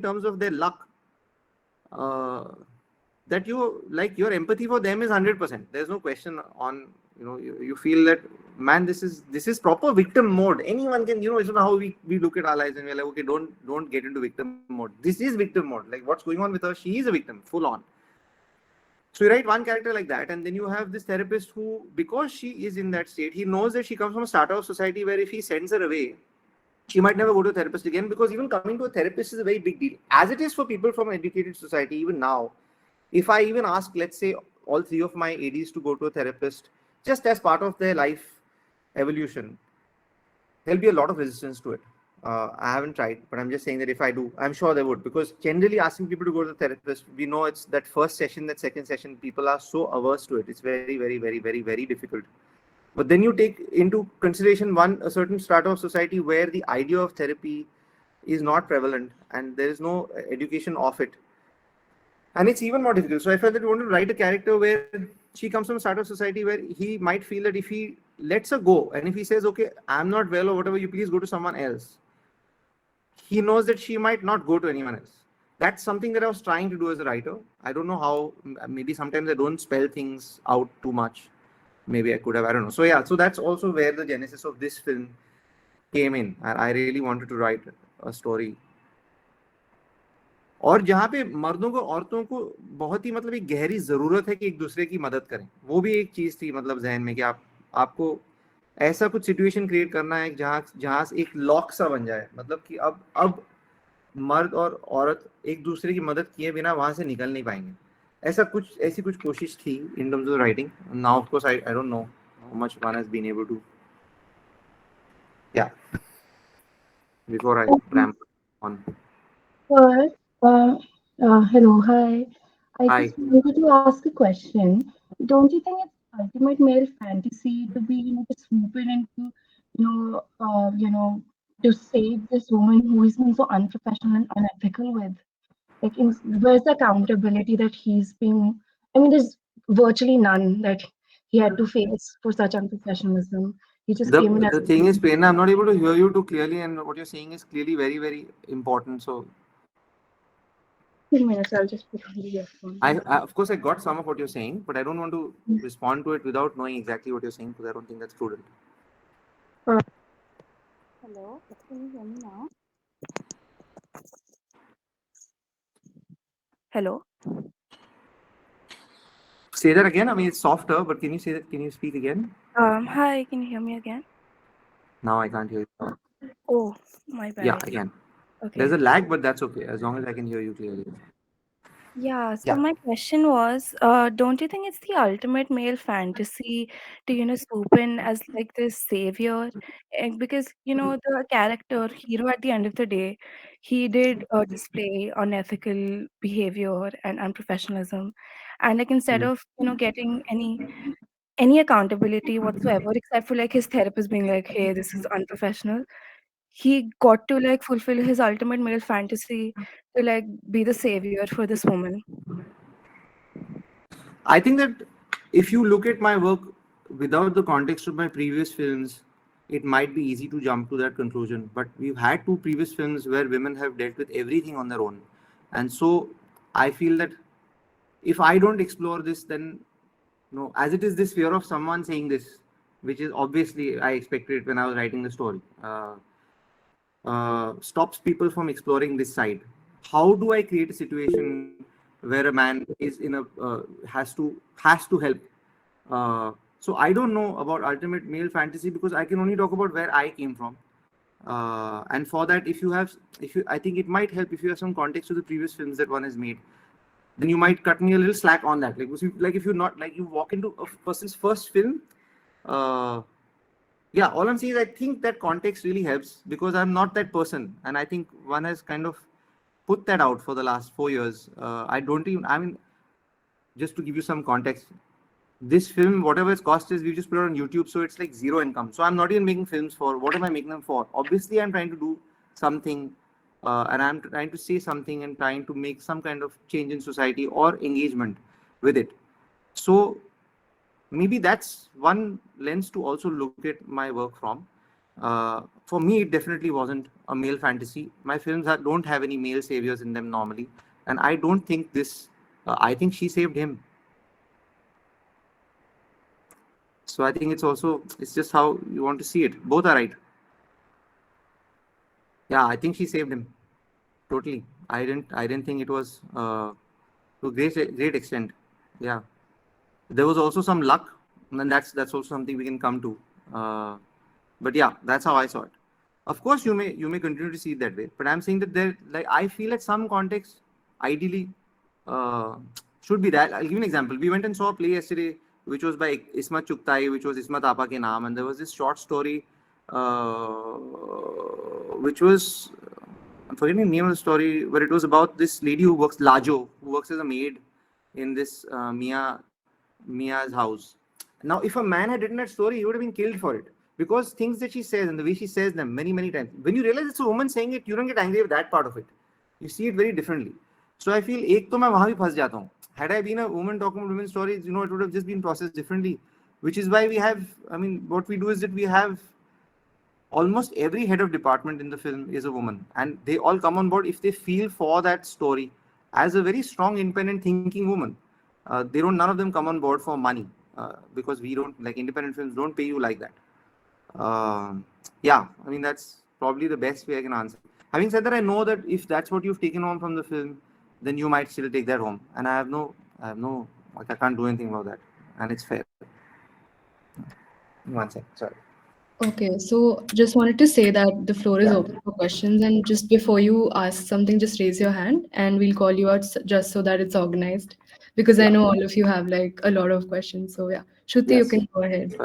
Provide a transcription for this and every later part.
terms of their luck, that your empathy for them is 100%. There's no question on, you feel that, man, this is proper victim mode. Anyone can, it's not how we look at our lives and we're like, okay, don't get into victim mode. This is victim mode. Like, what's going on with her? She is a victim, full on. So you write one character like that, and then you have this therapist who, because she is in that state, he knows that she comes from a strata of society where if he sends her away, she might never go to a therapist again, because even coming to a therapist is a very big deal. As it is for people from educated society, even now, if I even ask, let's say, all three of my ADs to go to a therapist, just as part of their life evolution, there'll be a lot of resistance to it. I haven't tried, but I'm just saying that if I do, I'm sure they would, because generally asking people to go to the therapist, we know it's that first session, that second session, people are so averse to it. It's very, very, very, very, very difficult. But then you take into consideration a certain strata of society where the idea of therapy is not prevalent and there is no education of it. And it's even more difficult. So I felt that we wanted to write a character where she comes from a strata of society where he might feel that if he lets her go, and if he says, okay, I'm not well or whatever, you please go to someone else, he knows that she might not go to anyone else. That's something that I was trying to do as a writer. I don't know how, maybe sometimes I don't spell things out too much. Maybe I could have, I don't know. So yeah, so that's also where the genesis of this film came in. And I really wanted to write a story. और जहाँ पे मर्दों को औरतों को बहुत ही मतलब एक गहरी जरूरत है कि एक दूसरे की मदद करें, वो भी एक चीज थी मतलब जहन में कि आपको ऐसा कुछ सिचुएशन क्रिएट करना है जहाँ एक लॉक सा बन जाए, मतलब कि अब मर्द और औरत एक दूसरे की मदद किए बिना वहां से निकल नहीं पाएंगे. ऐसी कुछ कोशिश थी in terms of writing. Now of course I don't know how much one has been able to. Yeah. Before I ramp on. Hello, hi. I Hi. just wanted to ask a question. Don't you think it's ultimate male fantasy to be, to swoop in and to, to save this woman who is being so unprofessional and unethical with? Like, where's the accountability that he's being? I mean, there's virtually none that he had to face for such unprofessionalism. He just came in as The thing is, Prerna, I'm not able to hear you too clearly, and what you're saying is clearly very, very important. So 2 minutes. I'll just put on the earphone. I of course I got some of what you're saying, but I don't want to respond to it without knowing exactly what you're saying, because I don't think that's prudent. Hello, can you hear me now? Hello. Say that again. I mean, it's softer, but can you say that? Can you speak again? Hi, can you hear me again? Now I can't hear you. Oh, my bad. Yeah, again. Okay. There's a lag, but that's okay, as long as I can hear you clearly. Yeah, so Yeah. my question was, don't you think it's the ultimate male fantasy to, swoop in as like this savior? And because, the character, hero at the end of the day, he did display unethical behavior and unprofessionalism. And like instead of, getting any accountability whatsoever, except for like his therapist being like, hey, this is unprofessional, he got to like fulfill his ultimate male fantasy to like be the savior for this woman. I think that if you look at my work without the context of my previous films, it might be easy to jump to that conclusion. But we've had two previous films where women have dealt with everything on their own. And so I feel that if I don't explore this, then no, as it is this fear of someone saying this, which is obviously I expected it when I was writing the story, stops people from exploring this side. How do I create a situation where a man is in a has to help? So I don't know about ultimate male fantasy because I can only talk about where I came from. And for that, I think it might help if you have some context to the previous films that one has made. Then you might cut me a little slack on that. Like if you're not like you walk into a person's first film. Yeah, all I'm saying is I think that context really helps because I'm not that person, and I think one has kind of put that out for the last 4 years. I mean, just to give you some context, this film, whatever its cost is, we just put it on YouTube, so it's like zero income. So I'm not even making films for, what am I making them for? Obviously, I'm trying to do something, and I'm trying to say something and trying to make some kind of change in society or engagement with it. So maybe that's one lens to also look at my work from. for me, it definitely wasn't a male fantasy. My films don't have any male saviors in them normally, and I don't think this. I think she saved him. So I think it's just how you want to see it. Both are right. Yeah, I think she saved him totally. I didn't think it was to a great extent. Yeah, there was also some luck, and that's also something we can come to. But yeah, that's how I saw it. Of course, you may continue to see it that way, but I'm saying that there, like, I feel at some context, ideally, uh, should be that. I'll give you an example. We went and saw a play yesterday, which was by Ismat Chugtai, which was Ismat Apa ke naam, and there was this short story, which was, I'm forgetting the name of the story, but it was about this lady who works Lajo, who works as a maid in this Mia's house. Now, if a man had written that story, he would have been killed for it, because things that she says and the way she says them many times, when you realize it's a woman saying it, you don't get angry with that part of it. You see it very differently. So I feel एक तो मैं वहाँ भी फंस जाता हूँ. Had I been a woman talking about women's stories, it would have just been processed differently. Which is why we have, what we do is that we have almost every head of department in the film is a woman, and they all come on board if they feel for that story as a very strong, independent thinking woman. They don't. None of them come on board for money, because we don't, like, independent films don't pay you like that. Yeah, that's probably the best way I can answer. Having said that, I know that if that's what you've taken home from the film, then you might still take that home, and I can't do anything about that, and it's fair. One sec, sorry. Okay, so just wanted to say that the floor is open for questions, and just before you ask something, just raise your hand and we'll call you out just so that it's organized. Because I know all of you have like a lot of questions. So yeah, Shruti, you can go ahead.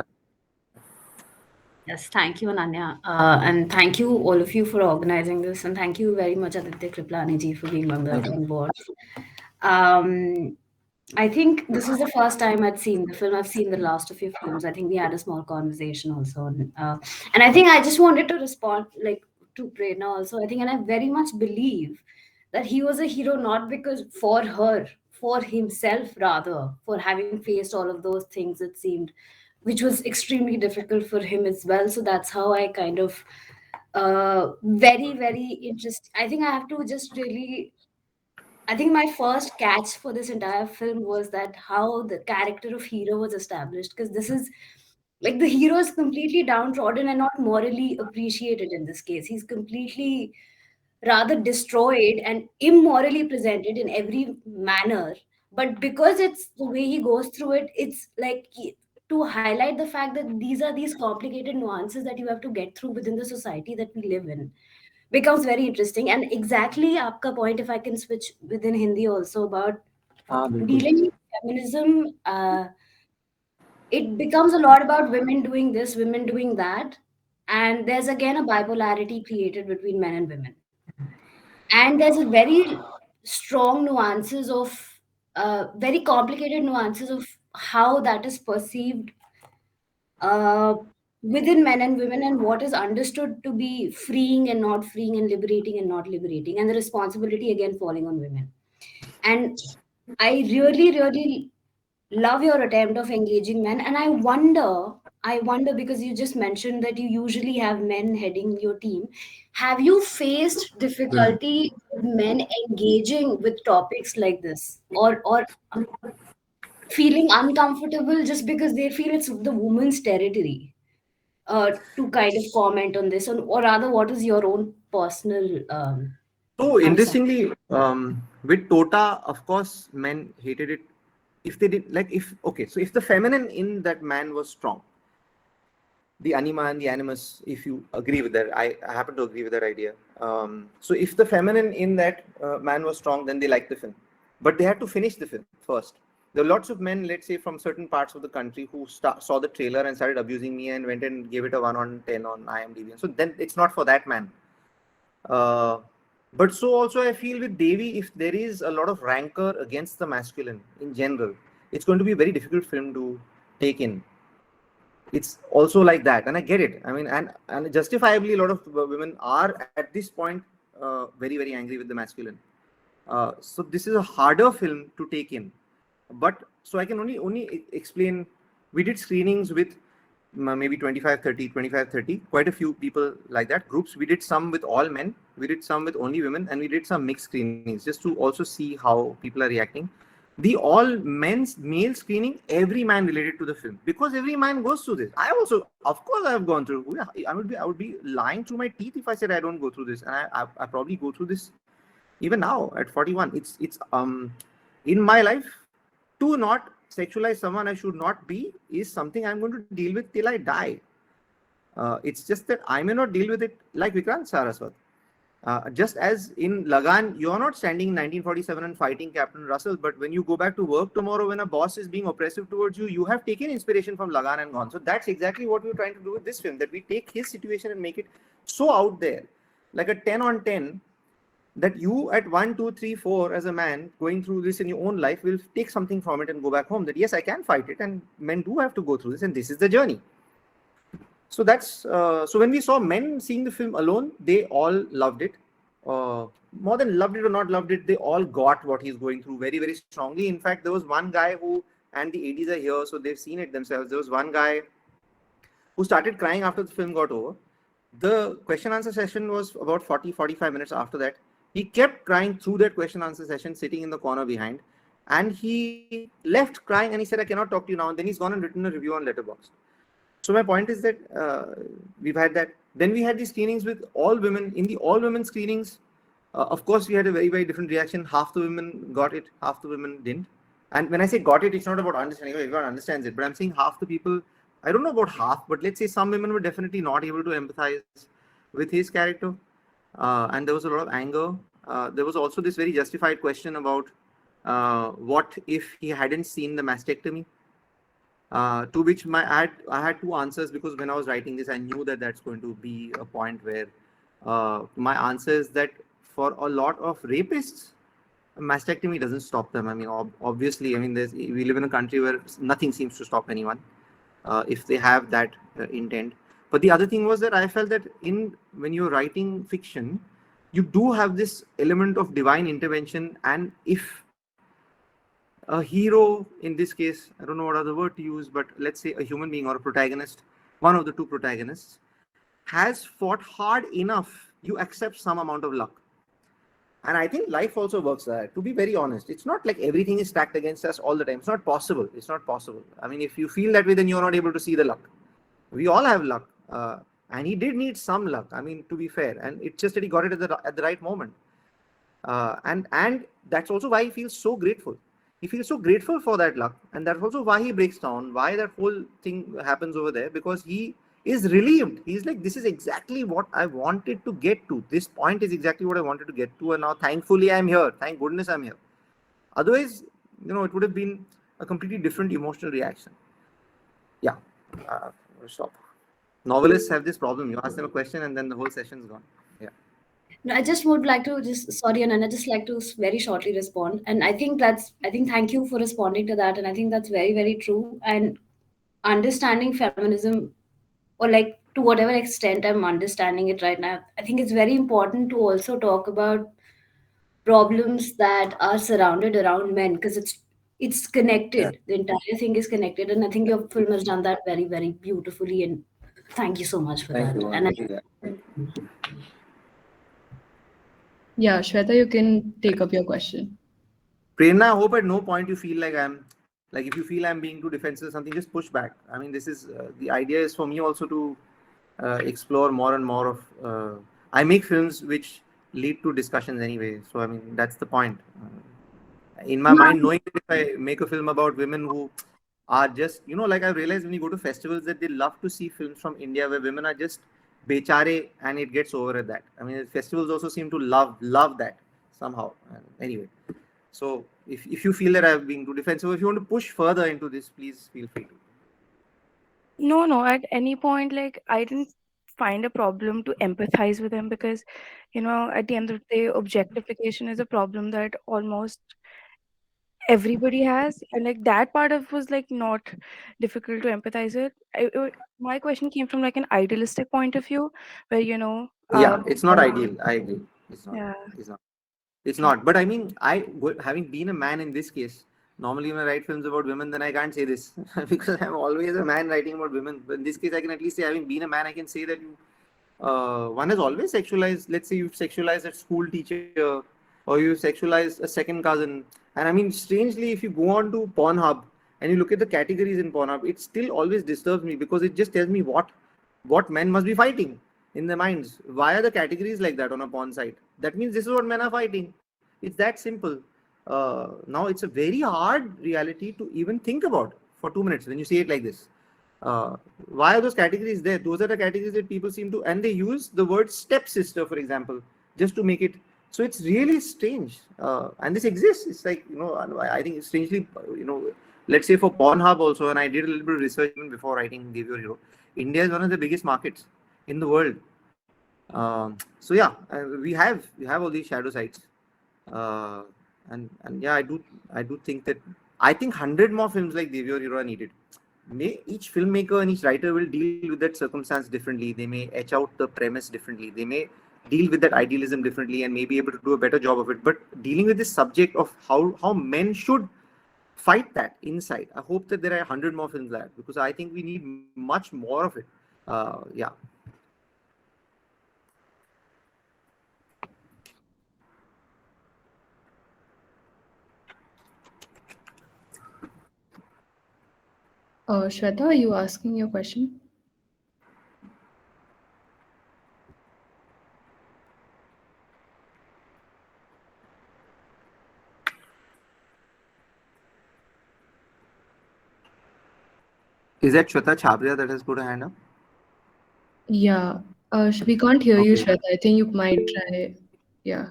Yes, thank you, Ananya. And thank you, all of you, for organizing this. And thank you very much, Aditya Kripalani ji, for being on board. I think this is the first time I'd seen the film. I've seen the last of your films. I think we had a small conversation also. And I think I just wanted to respond like to Prerna also. I think, and I very much believe that he was a hero not because for her, for himself rather, for having faced all of those things, it seemed, which was extremely difficult for him as well. So that's how I kind of very interesting. I think I have to just really, I think my first catch for this entire film was that how the character of hero was established, because this is like the hero is completely downtrodden and not morally appreciated in this case. He's completely rather destroyed and immorally presented in every manner. But because it's the way he goes through it, it's like to highlight the fact that these are these complicated nuances that you have to get through within the society that we live in, becomes very interesting. And exactly आपका point, if I can switch within Hindi also, about dealing with feminism, it becomes a lot about women doing this, women doing that, and there's again a bipolarity created between men and women, and there's a very strong nuances of very complicated nuances of how that is perceived uh, within men and women, and what is understood to be freeing and not freeing, and liberating and not liberating, and the responsibility again falling on women. And I really love your attempt of engaging men, and I wonder because you just mentioned that you usually have men heading your team. Have you faced difficulty with men engaging with topics like this, or feeling uncomfortable just because they feel it's the woman's territory, to kind of comment on this, or rather, what is your own personal So understanding? interestingly, with Tota, of course, men hated it. If they did, like, so if the feminine in that man was strong, the anima and the animus, if you agree with that, I happen to agree with that idea. So if the feminine in that man was strong, then they liked the film. But they had to finish the film first. There were lots of men, let's say from certain parts of the country, who saw the trailer and started abusing me and went and gave it a 1 on 10 on IMDb. So then it's not for that man. But so also I feel with Devi, if there is a lot of rancor against the masculine in general, it's going to be a very difficult film to take in. It's also like that, and I get it. And justifiably, a lot of women are at this point very angry with the masculine. So this is a harder film to take in. But so I can only explain. We did screenings with maybe 25 30, 25 30, quite a few people like that, groups. We did some with all men, we did some with only women, and we did some mixed screenings just to also see how people are reacting. The all men's male screening, every man related to the film, because every man goes through this. I also, of course, I have gone through. I would be lying through my teeth if I said I don't go through this, and I probably go through this even now at 41. It's in my life, to not sexualize someone I should not be is something I'm going to deal with till I die. It's just that I may not deal with it like Vikrant Saraswat. Just as in Lagan, you're not standing in 1947 and fighting Captain Russell, but when you go back to work tomorrow, when a boss is being oppressive towards you, you have taken inspiration from Lagan and gone. So that's exactly what we're trying to do with this film, that we take his situation and make it so out there, like a 10 on 10, that you at 1, 2, 3, 4 as a man going through this in your own life will take something from it and go back home, that yes, I can fight it, and men do have to go through this, and this is the journey. So that's so when we saw men seeing the film alone, they all loved it. More than loved it or not loved it, they all got what he's going through very, very strongly. In fact, there was one guy who, and the ADs are here, so they've seen it themselves. There was one guy who started crying after the film got over. The question answer session was about 40-45 minutes after that. He kept crying through that question answer session, sitting in the corner behind, and he left crying, and he said, I cannot talk to you now. And then he's gone and written a review on Letterboxd. So my point is that we've had that. Then we had the screenings with all women. In the all women screenings, of course, we had a very, very different reaction. Half the women got it, half the women didn't. And when I say got it, it's not about understanding. Everyone understands it. But I'm saying half the people, I don't know about half, but let's say some women were definitely not able to empathize with his character. And there was a lot of anger. There was also this very justified question about what if he hadn't seen the mastectomy. To which I had two answers, because when I was writing this, I knew that that's going to be a point where my answer is that for a lot of rapists, mastectomy doesn't stop them. I mean, obviously, I mean, we live in a country where nothing seems to stop anyone if they have that intent. But the other thing was that I felt that when you're writing fiction, you do have this element of divine intervention, and if a hero, in this case, I don't know what other word to use, but let's say a human being or a protagonist, one of the two protagonists, has fought hard enough, you accept some amount of luck. And I think life also works that. To be very honest, it's not like everything is stacked against us all the time. It's not possible. It's not possible. I mean, if you feel that way, then you're not able to see the luck. We all have luck. And he did need some luck, I mean, to be fair. And it's just that he got it at the right moment. And that's also why he feels so grateful. He feels so grateful for that luck, and that's also why he breaks down, why that whole thing happens over there, because he is relieved. He's like, this is exactly what I wanted to get to. This point is exactly what I wanted to get to, and now thankfully I'm here. Thank goodness I'm here. Otherwise, it would have been a completely different emotional reaction. Yeah, stop. Novelists have this problem. You ask them a question and then the whole session's gone. Yeah. No, I just would like to sorry, and I just like to very shortly respond. And I think thank you for responding to that. And I think that's very, very true. And understanding feminism, or like to whatever extent I'm understanding it right now, I think it's very important to also talk about problems that are surrounded around men, because it's connected. The entire thing is connected. And I think your film has done that very, very beautifully. And thank you so much for Thank that. you. And Yeah, Shweta, you can take up your question. Prerna, I hope at no point you feel like if you feel I'm being too defensive or something, just push back. I mean, this is the idea is for me also to explore more and more of. I make films which lead to discussions anyway, so I mean that's the point. In my mind, knowing that if I make a film about women who are just, like I realized when you go to festivals that they love to see films from India where women are just bechare and it gets over at that. I mean, festivals also seem to love that somehow. Anyway. So if you feel that I've been too defensive, if you want to push further into this, please feel free to. No, at any point, like, I didn't find a problem to empathize with him, because, at the end of the day, objectification is a problem that almost everybody has. And like that part of was like not difficult to empathize with. My question came from like an idealistic point of view, where, Yeah, it's not ideal. I agree. It's not. yeah. It's not. It's not. But I mean, having been a man in this case, Normally, when I write films about women, then I can't say this because I'm always a man writing about women. But in this case, I can at least say, having been a man, I can say that one has always sexualized. Let's say you've sexualized a school teacher, or you sexualized a second cousin. And I mean, strangely, if you go on to Pornhub and you look at the categories in Pornhub, it still always disturbs me because it just tells me what men must be fighting in their minds. Why are the categories like that on a porn site? That means this is what men are fighting. It's that simple. Now it's a very hard reality to even think about for 2 minutes when you say it like this. Why are those categories there? Those are the categories that people seem to, and they use the word stepsister, for example, just to make it. So it's really strange, and this exists. It's like, I think it's strangely, let's say for Pornhub also, and I did a little bit of research even before writing Devi Aur Hero. India is one of the biggest markets in the world. So yeah, we have all these shadow sites, uh, and yeah, I do think that I think 100 more films like Devi Aur Hero are needed. Each filmmaker and each writer will deal with that circumstance differently. They may etch out the premise differently. They may deal with that idealism differently and may be able to do a better job of it. But dealing with this subject of how men should fight that inside, I hope that there are 100 more films like that, because I think we need much more of it. Yeah. Shweta, are you asking your question? Is that Shweta Chabria that has put a hand up? Yeah. We can't hear you, Okay. Shweta. I think you might try. Yeah.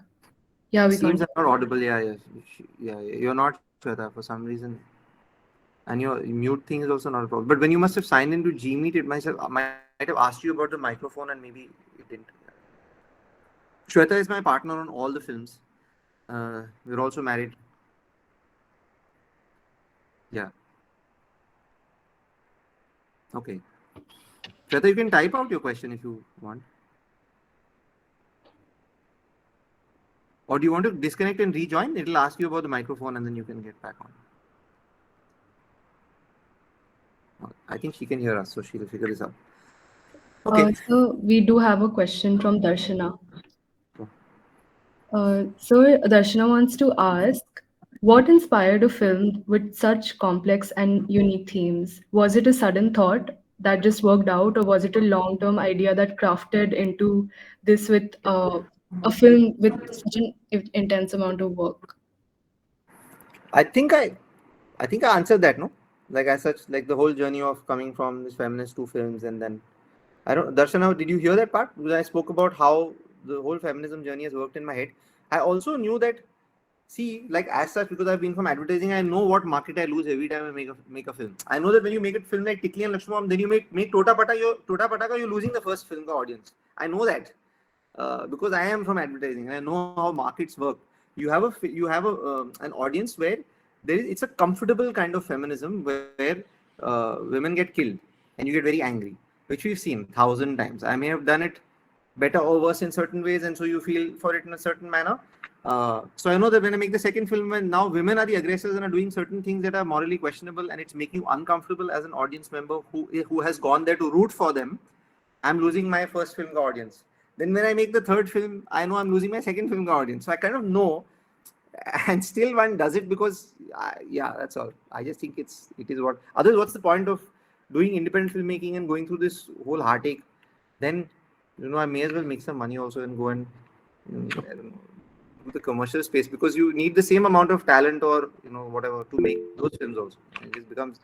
Yeah, we Seems can't. I'm not audible. Yeah, yeah, yeah. You're not Shweta for some reason, and your mute thing is also not a problem. But when you must have signed into Gmeet, it might have asked you about the microphone, and maybe it didn't. Shweta is my partner on all the films. We're also married. Yeah. Okay. Shweta, you can type out your question if you want. Or do you want to disconnect and rejoin? It'll ask you about the microphone and then you can get back on. I think she can hear us, so she'll figure this out. Okay. So we do have a question from Darshana. So Darshana wants to ask, what inspired a film with such complex and unique themes? Was it a sudden thought that just worked out, or was it a long-term idea that crafted into this with a film with such an intense amount of work? I think I answered that, no? Like as such, like the whole journey of coming from this feminist two films, and then I don't, Darshana, did you hear that part? Because I spoke about how the whole feminism journey has worked in my head. I also knew that, see, like as such, because I've been from advertising, I know what market I lose every time I make a film. I know that when you make a film like Tikli and Lakshman, then you make Tota Pataka, you're losing the first film audience. I know that. Because I am from advertising and I know how markets work. You have an audience where it's a comfortable kind of feminism where women get killed and you get very angry, which we've seen 1,000 times. I may have done it better or worse in certain ways, and so you feel for it in a certain manner. So I know that when I make the second film, when now women are the aggressors and are doing certain things that are morally questionable, and it's making you uncomfortable as an audience member who has gone there to root for them, I'm losing my first film audience. Then when I make the third film, I know I'm losing my second film audience. So I kind of know, and still one does it because, yeah, that's all. I just think it is what. Otherwise, what's the point of doing independent filmmaking and going through this whole heartache? Then, I may as well make some money also and go and, I don't know, do the commercial space, because you need the same amount of talent or whatever to make those films also. It just becomes,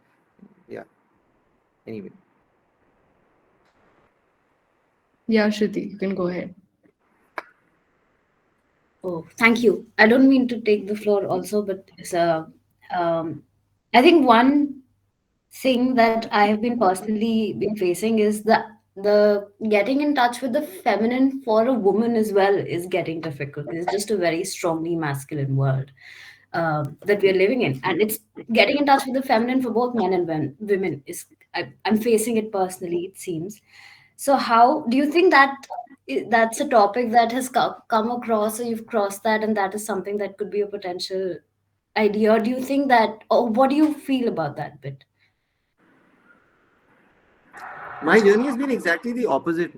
yeah. Anyway. Yeah, Shruti, you can go ahead. Oh, thank you. I don't mean to take the floor also, but um, I think one thing that I have been personally been facing is the getting in touch with the feminine for a woman as well is getting difficult. It's just a very strongly masculine world that we are living in, and it's getting in touch with the feminine for both men and women is I'm facing it personally. It seems. So, how do you think that that's a topic that has come across, or you've crossed that, and that is something that could be a potential idea? Do you think that, or what do you feel about that bit? My journey has been exactly the opposite.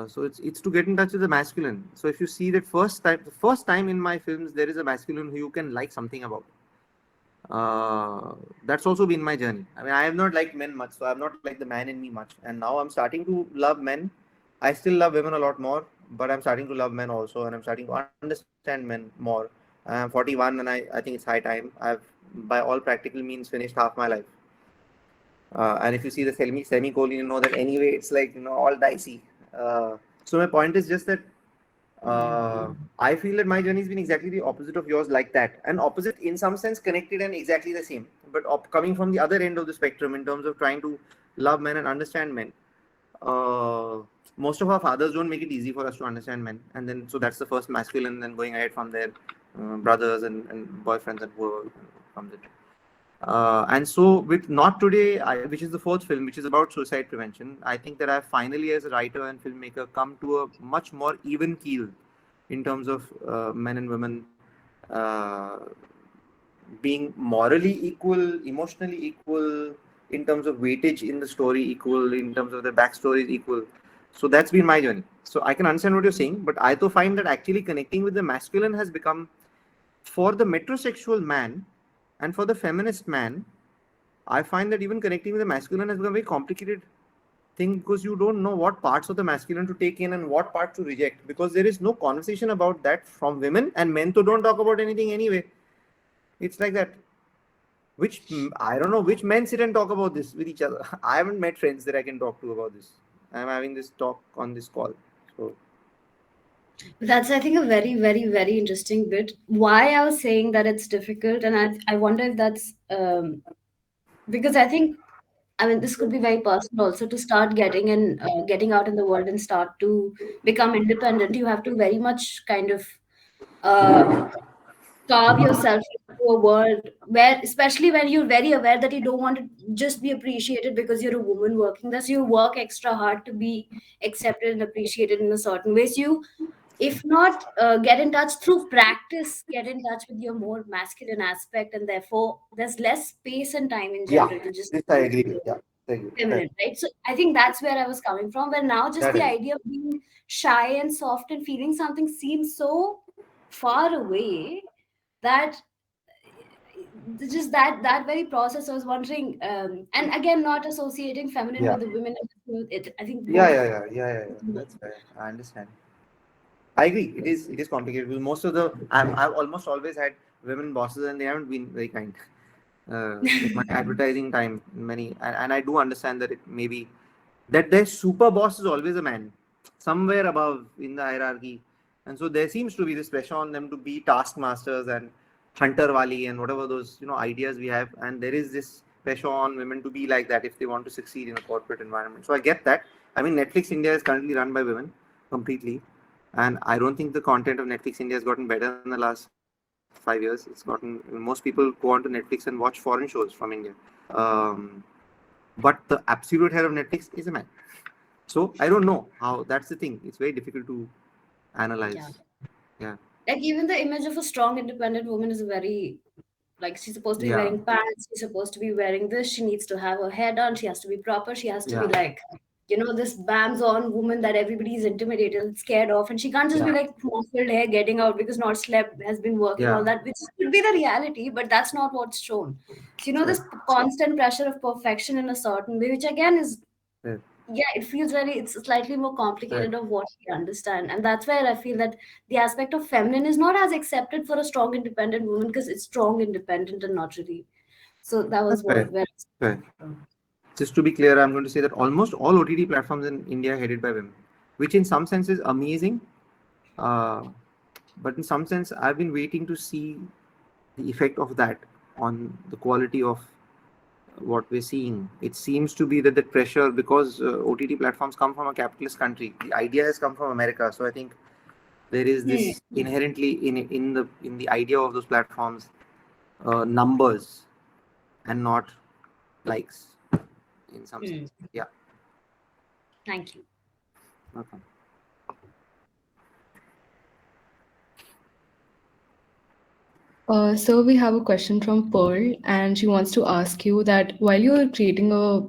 So it's to get in touch with the masculine. So if you see that the first time in my films, there is a masculine who you can like something about. That's also been my journey. I mean, I have not liked men much, so I have not liked the man in me much, and now I'm starting to love men. I still love women a lot more, but I'm starting to love men also, and I'm starting to understand men more. I'm 41, and I think it's high time. I've, by all practical means, finished half my life. And if you see the semicolon, you know that anyway, it's like, all dicey. So my point is just that I feel that my journey has been exactly the opposite of yours, like that, and opposite in some sense, connected and exactly the same, but coming from the other end of the spectrum in terms of trying to love men and understand men. Uh, Most of our fathers don't make it easy for us to understand men, and then so that's the first masculine, then going ahead from there, brothers and boyfriends and whoever comes it. And so with Not Today, which is the fourth film, which is about suicide prevention, I think that I finally, as a writer and filmmaker, come to a much more even keel in terms of men and women uh, being morally equal, emotionally equal, in terms of weightage in the story equal, in terms of the backstories equal. So that's been my journey. So I can understand what you're saying, but I also find that actually connecting with the masculine has become, for the metrosexual man and for the feminist man, I find that even connecting with the masculine has become a very complicated thing, because you don't know what parts of the masculine to take in and what part to reject, because there is no conversation about that from women, and men to don't talk about anything anyway. It's like that. Which I don't know which men sit and talk about this with each other. I haven't met friends that I can talk to about this. I'm having this talk on this call. So That's, I think, a very, very, very interesting bit. Why I was saying that it's difficult, and I wonder if that's because I think, I mean, this could be very personal also, to start getting and getting out in the world and start to become independent. You have to very much kind of uh, carve yourself into a world where, especially when you're very aware that you don't want to just be appreciated because you're a woman working, thus you work extra hard to be accepted and appreciated in a certain way. So you, if not get in touch through practice, get in touch with your more masculine aspect, and therefore there's less space and time in yeah, general to just this I agree with. Yeah, thank you. feminine, right? So I think that's where I was coming from. But now just That the is idea of being shy and soft and feeling something seems so far away that just that very process, I was wondering, and again, not associating feminine yeah, with the women, I think yeah, both. yeah, yeah, yeah, yeah, yeah. That's fair. I understand. I agree. It is complicated, because most of the I've almost always had women bosses, and they haven't been very kind. In my advertising time, and I do understand that it maybe that their super boss is always a man, somewhere above in the hierarchy, and so there seems to be this pressure on them to be taskmasters and hunter wali and whatever those ideas we have, and there is this pressure on women to be like that if they want to succeed in a corporate environment. So I get that. I mean, Netflix India is currently run by women completely, and I don't think the content of Netflix India has gotten better in the last 5 years. It's gotten, most people go onto Netflix and watch foreign shows from India. Um, but the absolute head of Netflix is a man. So I don't know how. That's the thing. It's very difficult to Yeah. analyze. Yeah, Like even the image of a strong independent woman is very, like, she's supposed to be yeah, wearing pants, she's supposed to be wearing this, she needs to have her hair done, she has to be proper, she has to be yeah, like, this bams on woman that everybody is intimidated and scared of, and she can't just be yeah, like muffled hair getting out because not slept, has been working, all yeah. that, which could be the reality, but that's not what's shown. So this Right, constant pressure of perfection in a certain way, which again is, right, yeah, it feels very, it's slightly more right. complicated of what we understand, and that's where I feel that the aspect of feminine is not as accepted for a strong independent woman, because it's strong independent and not really. So that That's was fair. what where it's Fair. from. Just to be clear, I'm going to say that almost all OTT platforms in India are headed by women, which in some sense is amazing. Uh, but in some sense, I've been waiting to see the effect of that on the quality of what we're seeing. It seems to be that the pressure, because OTT platforms come from a capitalist country, the idea has come from America. So I think there is Hmm. this inherently in the idea of those platforms, numbers and not likes, in some Hmm. sense. Yeah. Thank you. Okay. So we have a question from Pearl, and she wants to ask you that while you're creating a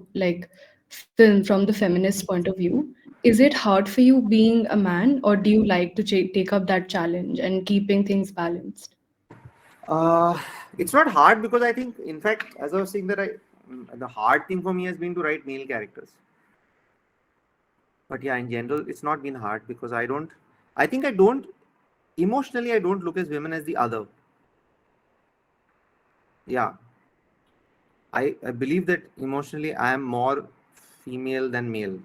film from the feminist point of view, is it hard for you being a man, or do you like to take up that challenge and keeping things balanced? Uh, it's not hard because I think, in fact, as I was saying, the hard thing for me has been to write male characters. But yeah, in general, it's not been hard because I think I don't, emotionally, I don't look as women as the other. Yeah, I believe that emotionally I am more female than male.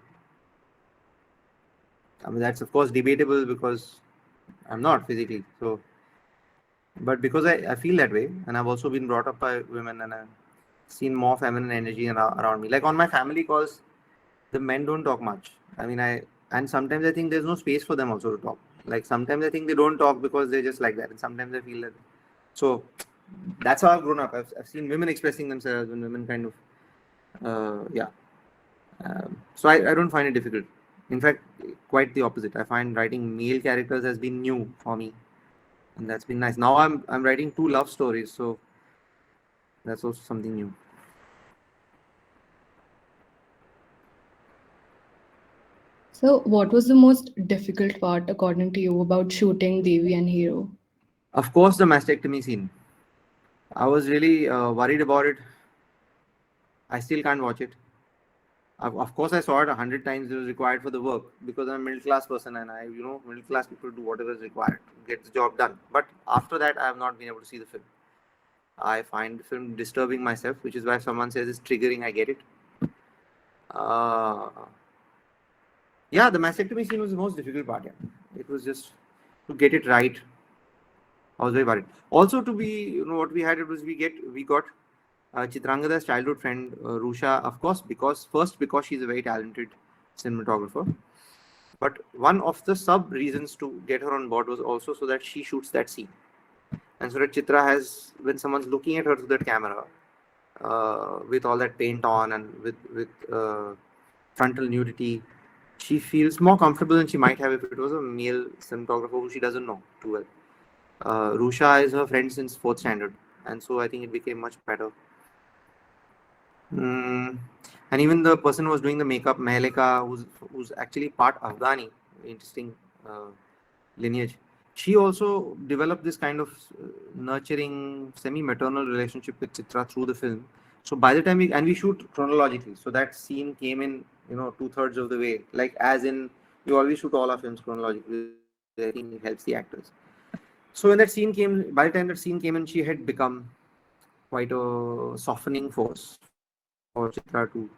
I mean, that's of course debatable because I'm not physically. So, but because I feel that way, and I've also been brought up by women, and I've seen more feminine energy around me. Like on my family calls, the men don't talk much. I mean, and sometimes I think there's no space for them also to talk. Like sometimes I think they don't talk because they're just like that, and sometimes I feel that. So that's how I've grown up. I've seen women expressing themselves and women kind of, yeah. So I don't find it difficult. In fact, quite the opposite. I find writing male characters has been new for me, and that's been nice. Now I'm writing two love stories, so that's also something new. So, what was the most difficult part, according to you, about shooting Devi and Hero? Of course, the mastectomy scene. I was really worried about it. I still can't watch it. Of course, I saw it 100 times. It was required for the work because I'm a middle class person, and middle class people do whatever is required to get the job done. But after that, I have not been able to see the film. I find the film disturbing myself, which is why someone says it's triggering. I get it. Uh, yeah, the mastectomy scene was the most difficult part. Yeah, it was just to get it right. I was very worried. Also, to be, what we had, it was we got Chitrangada's childhood friend Rusha, of course, because she's a very talented cinematographer. But one of the sub reasons to get her on board was also so that she shoots that scene, and so that Chitra has, when someone's looking at her through that camera, with all that paint on and with frontal nudity, she feels more comfortable than she might have if it was a male cinematographer who she doesn't know too well. Rusha is her friend since fourth standard, and so I think it became much better. Mm. And even the person who was doing the makeup, Mehleka, who's actually part Afghani, interesting uh, lineage. She also developed this kind of nurturing, semi-maternal relationship with Chitra through the film. So by the time we shoot chronologically, so that scene came in, 2/3 of the way. Like as in, we always shoot all our films chronologically. I think it helps the actors. So when that scene came, by the time that scene came in, she had become quite a softening force for Chitra too.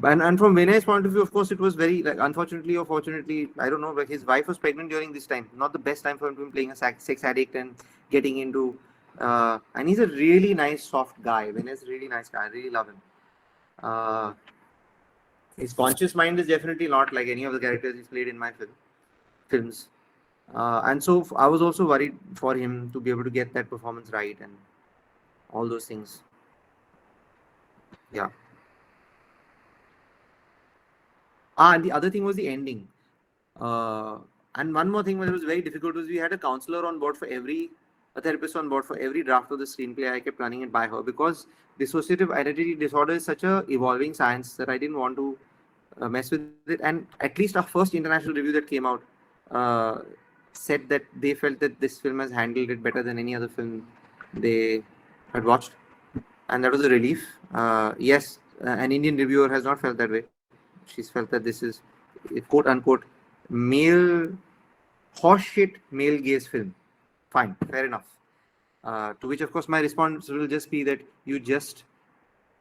And from Vinay's point of view, of course, it was very, like, unfortunately or fortunately, I don't know, but his wife was pregnant during this time. Not the best time for him to be playing a sex addict and getting into. And he's a really nice, soft guy. Vinay's a really nice guy. I really love him. Uh, his conscious mind is definitely not like any of the characters he's played in my films. And so I was also worried for him to be able to get that performance right and all those things. Yeah. And the other thing was the ending. And one more thing that was very difficult was we had a counselor on board a therapist on board for every draft of the screenplay. I kept running it by her because dissociative identity disorder is such a evolving science that I didn't want to mess with it. And at least our first international review that came out uh, said that they felt that this film has handled it better than any other film they had watched, and that was a relief. Yes, an Indian reviewer has not felt that way. She's felt that this is a quote unquote male horseshit male gaze film. Fine, fair enough. To which, of course, my response will just be that you just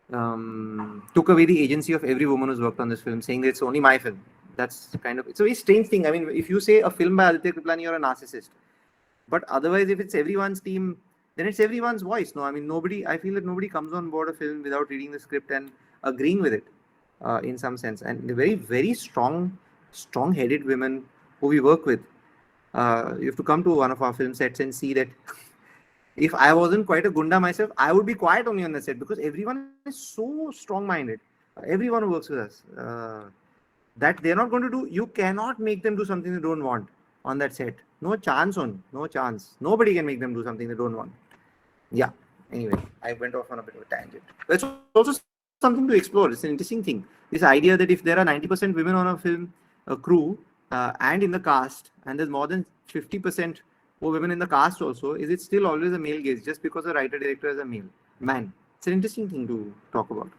took away the agency of every woman who's worked on this film, saying that it's only my film. It's a very strange thing. I mean, if you say a film by Aditya Kripalani, you're a narcissist. But otherwise, if it's everyone's team, then it's everyone's voice. No, I mean, I feel that nobody comes on board a film without reading the script and agreeing with it in some sense. And the very, very strong headed women who we work with. You have to come to one of our film sets and see that if I wasn't quite a gunda myself, I would be quiet only on the set because everyone is so strong minded. Everyone who works with us. That they're not going to do, you cannot make them do something they don't want on that set. No chance no chance. Nobody can make them do something they don't want. Yeah. Anyway, I went off on a bit of a tangent. But it's also something to explore. It's an interesting thing. This idea that if there are 90% women on a film crew and in the cast, and there's more than 50% for women in the cast also, is it still always a male gaze just because the writer director is a male man? It's an interesting thing to talk about.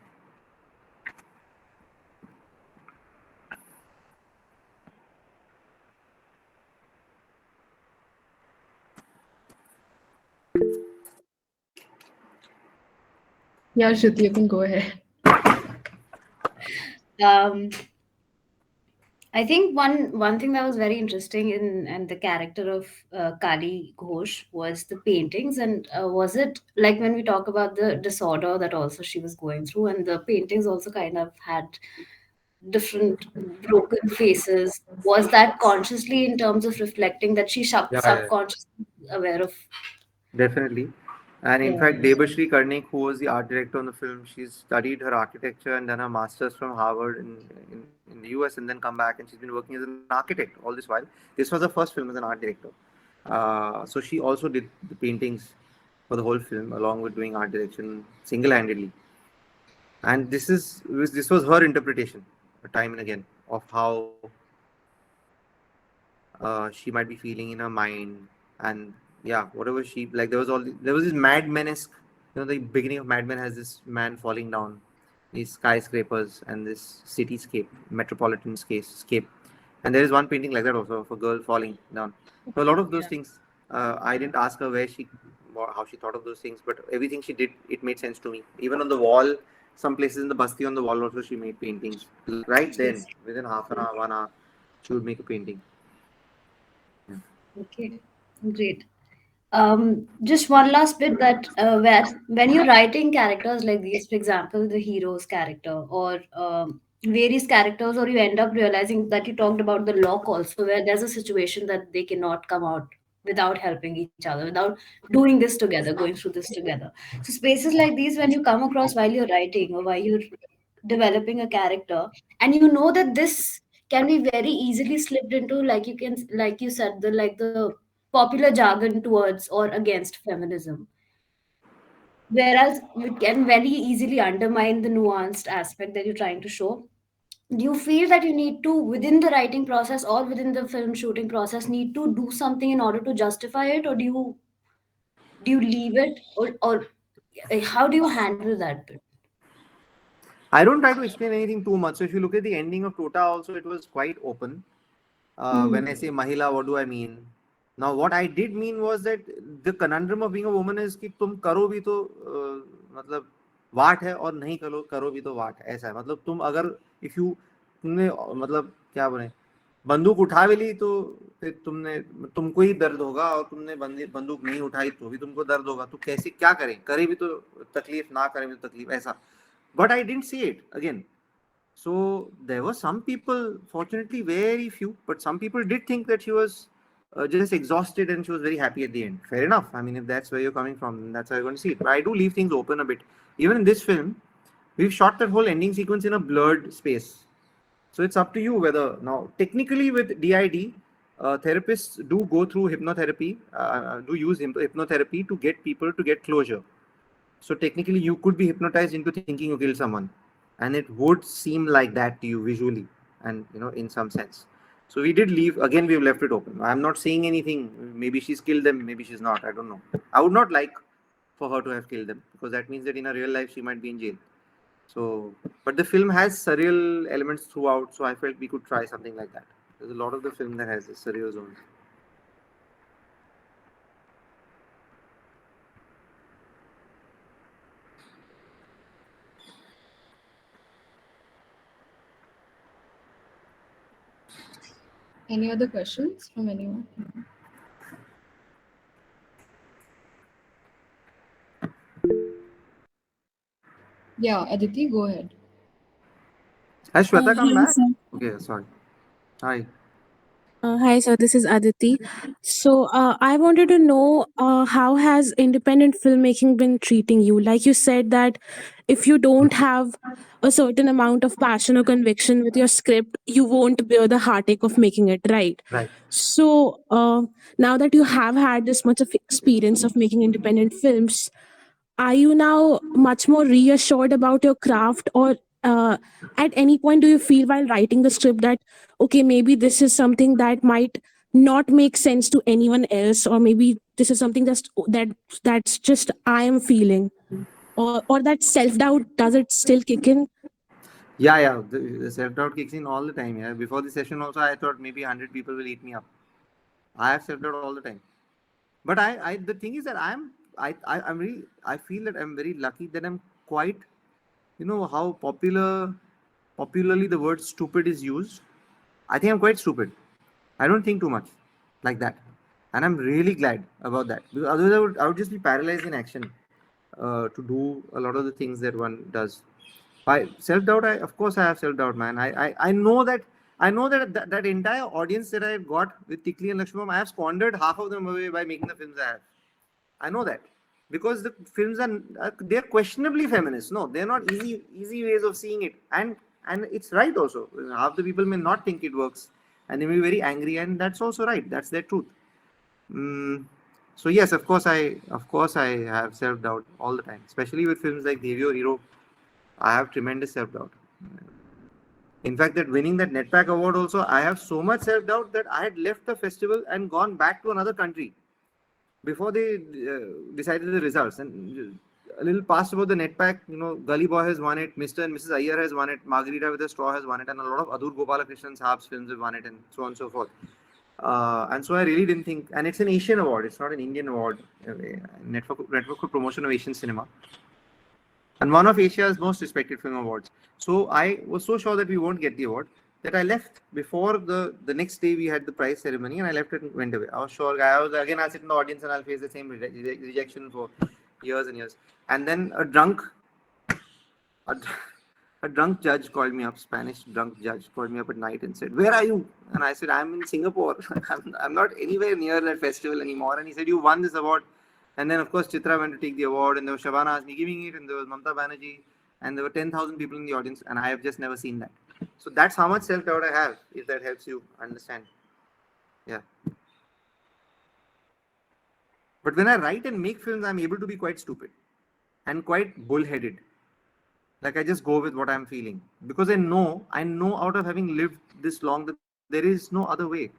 Yeah, Shruti, you can go ahead. Um, I think one thing that was very interesting in and the character of Kali Ghosh was the paintings, and was it like when we talk about the disorder that also she was going through, and the paintings also kind of had different broken faces. Was that consciously in terms of reflecting that she Yeah. subconsciously aware of? Definitely. And in Yeah. fact, Debashri Karnik, who was the art director on the film, she studied her architecture and done her master's from Harvard in the US and then come back. And she's been working as an architect all this while. This was her first film as an art director. So she also did the paintings for the whole film along with doing art direction single handedly. And this was her interpretation time and again of how she might be feeling in her mind, and yeah, whatever she like. There was this Mad Men-esque. The beginning of Mad Men has this man falling down these skyscrapers and this cityscape, metropolitan scape, and there is one painting like that also of a girl falling down. So a lot of those things. I didn't ask her how she thought of those things, but everything she did, it made sense to me. Even on the wall, some places in the basti on the wall also she made paintings. Right then, within half an hour, 1 hour, she would make a painting. Okay, great. Just one last bit that where when you're writing characters like these, for example, the hero's character or various characters, or you end up realizing that you talked about the lock also, where there's a situation that they cannot come out without helping each other, without doing this together, going through this together. So spaces like these, when you come across while you're writing or while you're developing a character, and you know that this can be very easily slipped into, like you can, like you said, the popular jargon towards or against feminism, whereas you can very easily undermine the nuanced aspect that you're trying to show. Do you feel that you need to, within the writing process or within the film shooting process, need to do something in order to justify it, or do you leave it, or how do you handle that bit? I don't try to explain anything too much. So if you look at the ending of Tota, also it was quite open. When I say Mahila, what do I mean? Now, what I did mean was that the conundrum of being a woman is कि तुम करो भी तो मतलब वाट है और नहीं करो भी तो वाट ऐसा है मतलब तुम अगर if you तुमने मतलब क्या बोले बंदूक उठा भी ली तो फिर तुमको ही दर्द होगा और तुमने बंदूक नहीं उठाई तो भी तुमको दर्द होगा तो कैसे क्या करें करे भी तो तकलीफ ना करें भी तो तकलीफ ऐसा. But I didn't see it again. So there were some people, fortunately very few, but some people did think that she was just exhausted and she was very happy at the end. Fair enough. I mean, if that's where you're coming from, then that's how you're going to see it. But I do leave things open a bit. Even in this film, we've shot that whole ending sequence in a blurred space. So it's up to you whether now technically with DID, therapists do go through hypnotherapy, do use hypnotherapy to get people to get closure. So technically, you could be hypnotized into thinking you killed someone, and it would seem like that to you visually, and in some sense. So we did leave. Again, we've left it open. I'm not saying anything. Maybe she's killed them. Maybe she's not. I don't know. I would not like for her to have killed them because that means that in her real life she might be in jail. So, but the film has surreal elements throughout. So I felt we could try something like that. There's a lot of the film that has this surreal zone. Any other questions from anyone? Yeah, Aditi, go ahead. Has Shweta come Hello, back? sir. Okay, sorry. Hi. Hi, sir. This is Aditi. So, I wanted to know how has independent filmmaking been treating you? Like you said that if you don't have a certain amount of passion or conviction with your script, you won't bear the heartache of making it, right? Right. So, now that you have had this much of experience of making independent films, are you now much more reassured about your craft, or at any point do you feel while writing the script that okay, maybe this is something that might not make sense to anyone else, or maybe this is something that's just I am feeling, or that self doubt, does it still kick in? Yeah. The self doubt kicks in all the time. Yeah. Before the session, also, I thought maybe 100 people will eat me up. I have self doubt all the time. But the thing is that I'm really, I feel that I'm very lucky that I'm quite, how popularly the word stupid is used. I think I'm quite stupid. I don't think too much like that. And I'm really glad about that. Because otherwise, I would just be paralyzed in action to do a lot of the things that one does. By self doubt, of course I have self doubt, man. I know that that entire audience that I got with Tikli and Lakshmam, I have squandered half of them away by making the films I have. I know that because the films they're questionably feminist. No, they're not easy ways of seeing it, and it's right also. Half the people may not think it works, and they may be very angry, and that's also right. That's their truth. Mm, so yes, of course I have self doubt all the time, especially with films like Devi Aur Hero. I have tremendous self doubt. In fact, that winning that Netpack award also, I have so much self doubt that I had left the festival and gone back to another country before they decided the results. And a little past about the Netpack, Gully Boy has won it, Mr. and Mrs. Iyer has won it, Margarita with a Straw has won it, and a lot of Adur Gopalakrishnan's Harps films have won it, and so on and so forth. And so I really didn't think, and it's an Asian award, it's not an Indian award, Network for Promotion of Asian Cinema, and one of Asia's most respected film awards. So I was so sure that we won't get the award that I left before the next day we had the prize ceremony, and I left and went away. I was sure. I'll sit in the audience and I'll face the same rejection for years and years. And then a, a drunk judge called me up. Spanish drunk judge called me up at night and said, "Where are you?" And I said, "I'm in Singapore. I'm not anywhere near that festival anymore." And he said, "You won this award." And then, of course, Chitra went to take the award, and there was Shabana Azmi giving it, and there was Mamta Banerjee, and there were 10,000 people in the audience, and I have just never seen that. So that's how much self doubt I have, if that helps you understand. Yeah. But when I write and make films, I'm able to be quite stupid and quite bullheaded. Like I just go with what I'm feeling because I know out of having lived this long that there is no other way.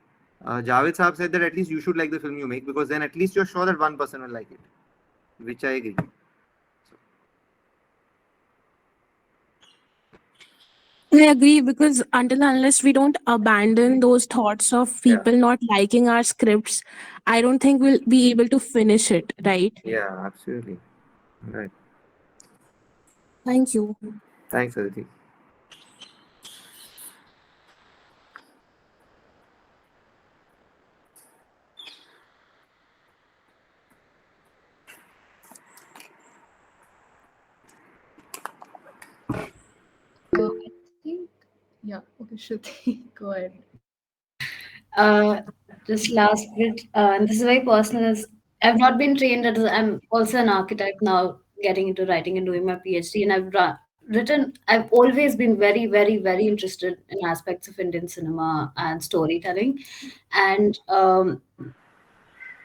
Javed Saab said that at least you should like the film you make because then at least you're sure that one person will like it, which I agree. I agree, because until unless we don't abandon those thoughts of people not liking our scripts, I don't think we'll be able to finish it, right? Yeah, absolutely. Right. Thank you. Thanks, Aditi. I think, yeah, okay, Shruti, go ahead. Uh, just last bit, and this is very personal. I've not been trained as I'm also an architect now, getting into writing and doing my PhD, and written. I've always been very, very, very interested in aspects of Indian cinema and storytelling, and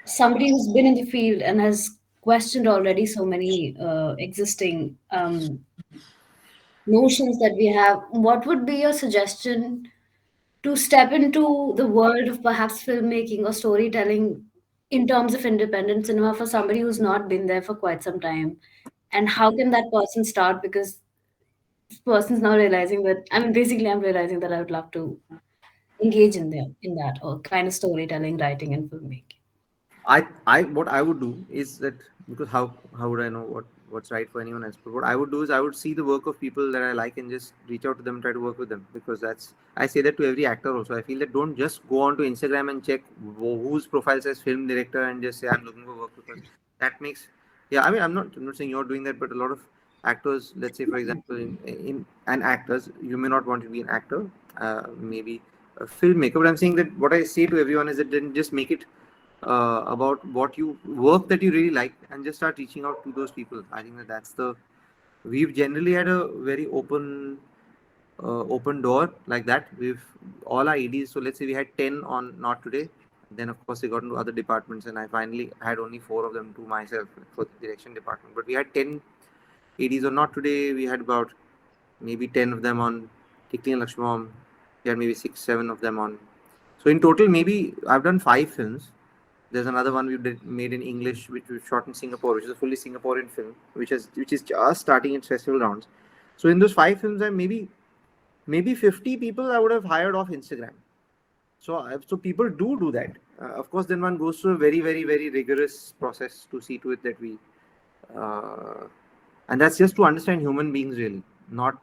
somebody who's been in the field and has questioned already so many existing notions that we have. What would be your suggestion to step into the world of perhaps filmmaking or storytelling in terms of independent cinema for somebody who's not been there for quite some time? And how can that person start? Because this person's now realizing that, I mean, basically, I'm realizing that I would love to engage in that or kind of storytelling, writing, and filmmaking. What I would do is that, because how would I know what's right for anyone else? But what I would do is I would see the work of people that I like and just reach out to them and try to work with them, because I say that to every actor also. I feel that don't just go on to Instagram and check whose profile says film director and just say I'm looking for work, because that makes, yeah, I mean, I'm not saying you're doing that, but a lot of actors, let's say for example in and actors, you may not want to be an actor, maybe filmmaker. But I'm saying that what I say to everyone is that then just make it about what you work that you really like, and just start reaching out to those people. I think that that's the we've generally had a very open door like that. We've all our EDs. So let's say we had 10 on Not Today. Then of course they got into other departments, and I finally had only 4 of them to myself for the direction department. But we had 10 EDs on Not Today. We had about maybe 10 of them on Tikli and Lakshmam. We had maybe 6, 7 of them on. So in total, maybe I've done 5 films. There's another one made in English, which we shot in Singapore, which is a fully Singaporean film, which is just starting its festival rounds. So in those 5 films, I maybe 50 people I would have hired off Instagram. So people do that. Of course, then one goes through a very, very, very rigorous process to see to it that we, and that's just to understand human beings really. You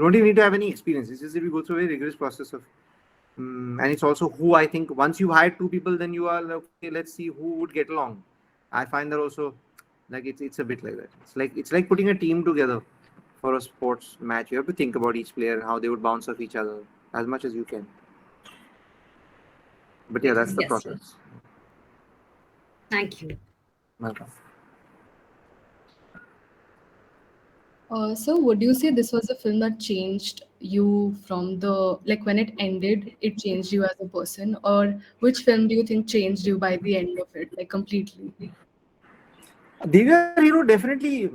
don't even need to have any experience. It's just that we go through a very rigorous process of, and it's also who I think once you hire 2 people, then you are like, okay, let's see who would get along. I find that also like it's a bit like that. It's like putting a team together for a sports match. You have to think about each player, how they would bounce off each other as much as you can. But yeah, that's the Yes. process. Thank you. Welcome. So would you say this was a film that changed you from when it ended, it changed you as a person? Or which film do you think changed you by the end of it, like completely? Devi Aur Hero definitely,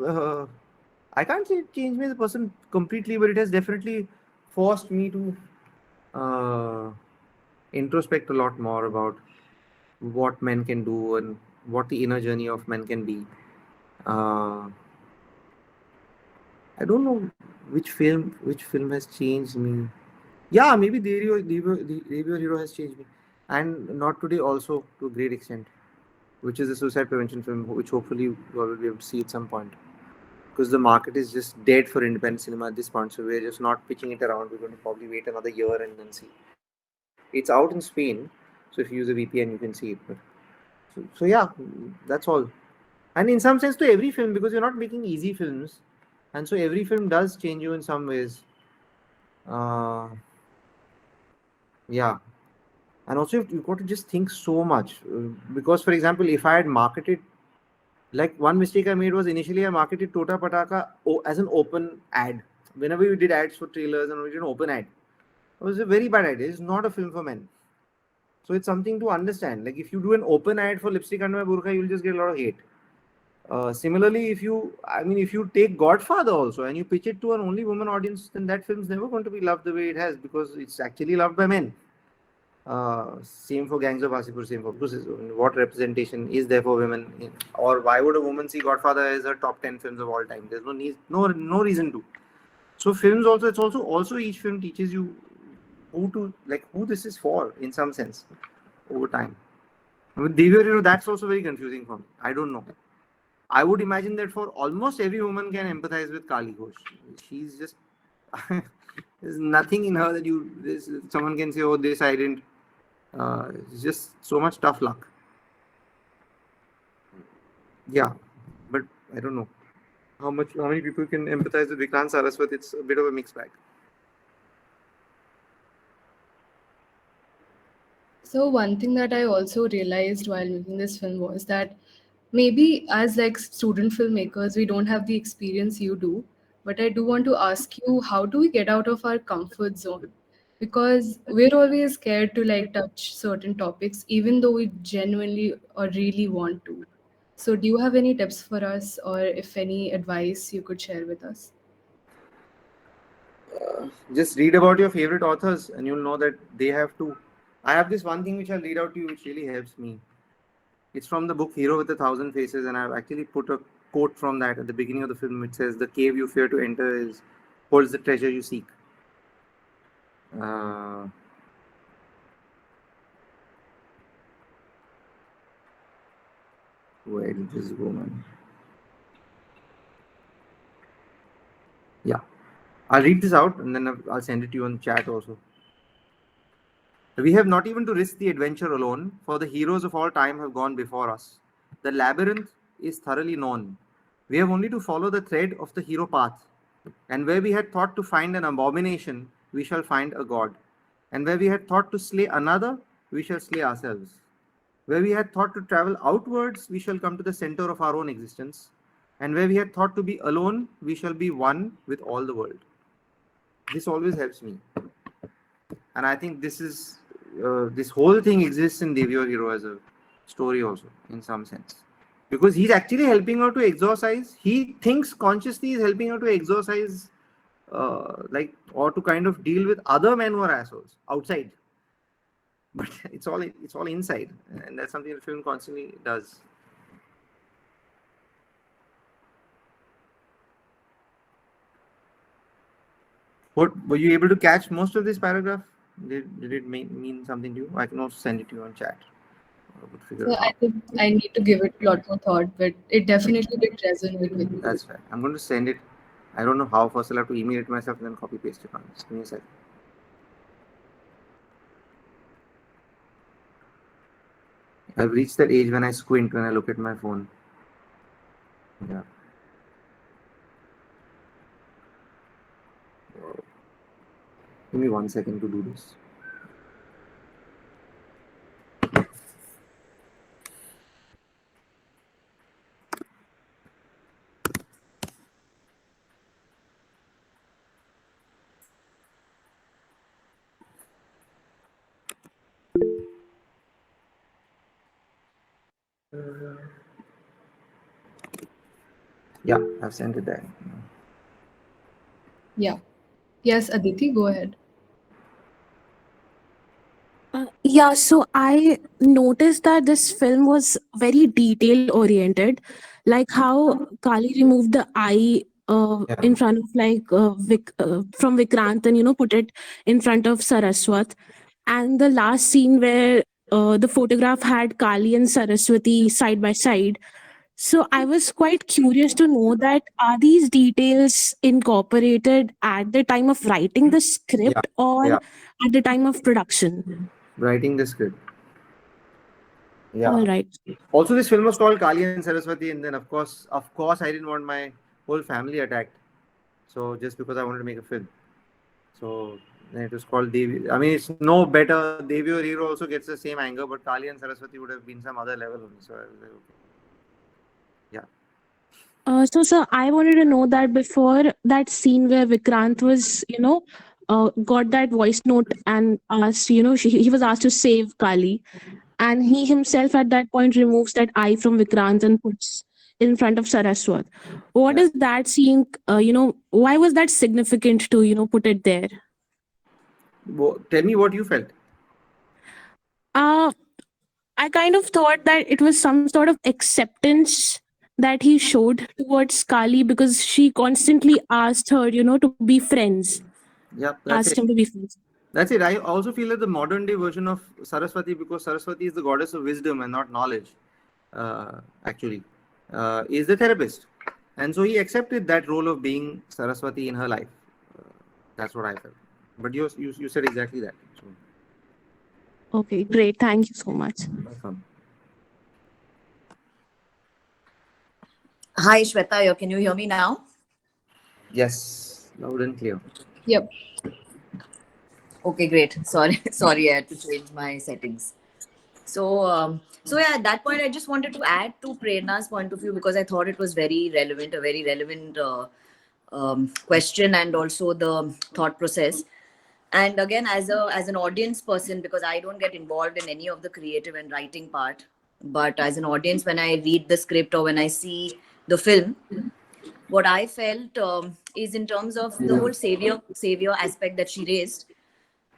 I can't say it changed me as a person completely, but it has definitely forced me to introspect a lot more about what men can do and what the inner journey of men can be. I don't know which film has changed me. Yeah, maybe Devi Aur Hero has changed me, and Not Today also to a great extent, which is a suicide prevention film, which hopefully you all will be able to see at some point. Because the market is just dead for independent cinema at this point, so we're just not pitching it around. We're going to probably wait another year and then see. It's out in Spain, so if you use a VPN, you can see it. But so yeah, that's all. And in some sense, to every film, because you're not making easy films, and so every film does change you in some ways. Yeah, and also you've got to just think so much because, for example, if I had marketed, like one mistake I made was initially I marketed Tota Pataka as an open ad. Whenever we did ads for trailers and we did an open ad, it was a very bad idea. It's not a film for men. So it's something to understand. Like if you do an open ad for Lipstick Under My Burqa, you'll just get a lot of hate. Similarly, if you take Godfather also and you pitch it to an only woman audience, then that film's never going to be loved the way it has because it's actually loved by men. Same for Gangs of Wasseypur, same for Bruce. What representation is there for women? Or why would a woman see Godfather as her top 10 films of all time? There's no need, no reason to. So films also, it's also each film teaches you who this is for in some sense over time. With Devi Aur Hero, that's also very confusing for me. I don't know. I would imagine that for almost every woman can empathize with Kali Ghosh. She's just there's nothing in her that someone can say, oh, this I didn't. It's just so much tough luck. Yeah, but I don't know how many people can empathize with Vikrant Saraswat. It's a bit of a mixed bag. So one thing that I also realized while making this film was that maybe as like student filmmakers, we don't have the experience you do. But I do want to ask you, how do we get out of our comfort zone? Because we're always scared to like touch certain topics, even though we genuinely or really want to. So do you have any tips for us, or if any advice you could share with us? Just read about your favorite authors and you'll know that they have to. I have this one thing which I'll read out to you which really helps me. It's from the book Hero with a Thousand Faces, and I've actually put a quote from that at the beginning of the film which says, "The cave you fear to enter holds the treasure you seek." Where did this go, man? Yeah. I'll read this out and then I'll send it to you on chat also. We have not even to risk the adventure alone, for the heroes of all time have gone before us. The labyrinth is thoroughly known. We have only to follow the thread of the hero path. And where we had thought to find an abomination, we shall find a god. And where we had thought to slay another, we shall slay ourselves. Where we had thought to travel outwards, we shall come to the center of our own existence. And where we had thought to be alone, we shall be one with all the world. This always helps me. And I think this whole thing exists in Devi Aur Hero as a story also, in some sense. Because he's actually helping her to exorcise. He thinks consciously he's helping her to exorcise, or to kind of deal with other men who are assholes outside. But it's all inside, and that's something the film constantly does. What were you able to catch most of this paragraph? Did it mean something to you? I can also send it to you on chat. So I think I need to give it a lot more thought, but it definitely did resonate with me. That's right. I'm going to send it. I don't know how. First, I'll have to email it myself and then copy paste it on. Just give me a second. I've reached that age when I squint when I look at my phone. Yeah. Give me 1 second to do this. Yeah, I've sent it there. Yeah. Yes, Aditi, go ahead. Yeah, so I noticed that this film was very detail oriented, like how Kali removed the eye in front of from Vikrant and put it in front of Saraswat, and the last scene where the photograph had Kali and Saraswati side by side. So I was quite curious to know that are these details incorporated at the time of writing the script or at the time of production? Writing the script. Yeah. All right. Also, this film was called Kali and Saraswati, and then of course, I didn't want my whole family attacked. So just because I wanted to make a film, so then it was called Devi. I mean, it's no better. Devi Aur Hero also gets the same anger, but Kali and Saraswati would have been some other level only. So I was like, okay. Yeah. So, sir, I wanted to know that before that scene where Vikrant was, got that voice note and asked, he was asked to save Kali, and he himself at that point removes that eye from Vikrant and puts in front of Saraswat. What is that scene? Why was that significant to put it there? Tell me what you felt. I kind of thought that it was some sort of acceptance that he showed towards Kali because she constantly asked her, to be friends. Yeah, that's Asked it. him to be friends. That's it. I also feel that the modern day version of Saraswati, because Saraswati is the goddess of wisdom and not knowledge, actually, is the therapist. And so he accepted that role of being Saraswati in her life. That's what I felt. But you said exactly that. So, Okay, great. Thank you so much. welcome. Hi, Shweta. Can you hear me now? Yes, loud and clear. Yep. Okay, great. Sorry, I had to change my settings. So yeah, at that point, I just wanted to add to Prerna's point of view because I thought it was very relevant, a very relevant question, and also the thought process. And again, as an audience person, because I don't get involved in any of the creative and writing part, but as an audience, when I read the script or when I see the film, what I felt is in terms of the whole savior aspect that she raised.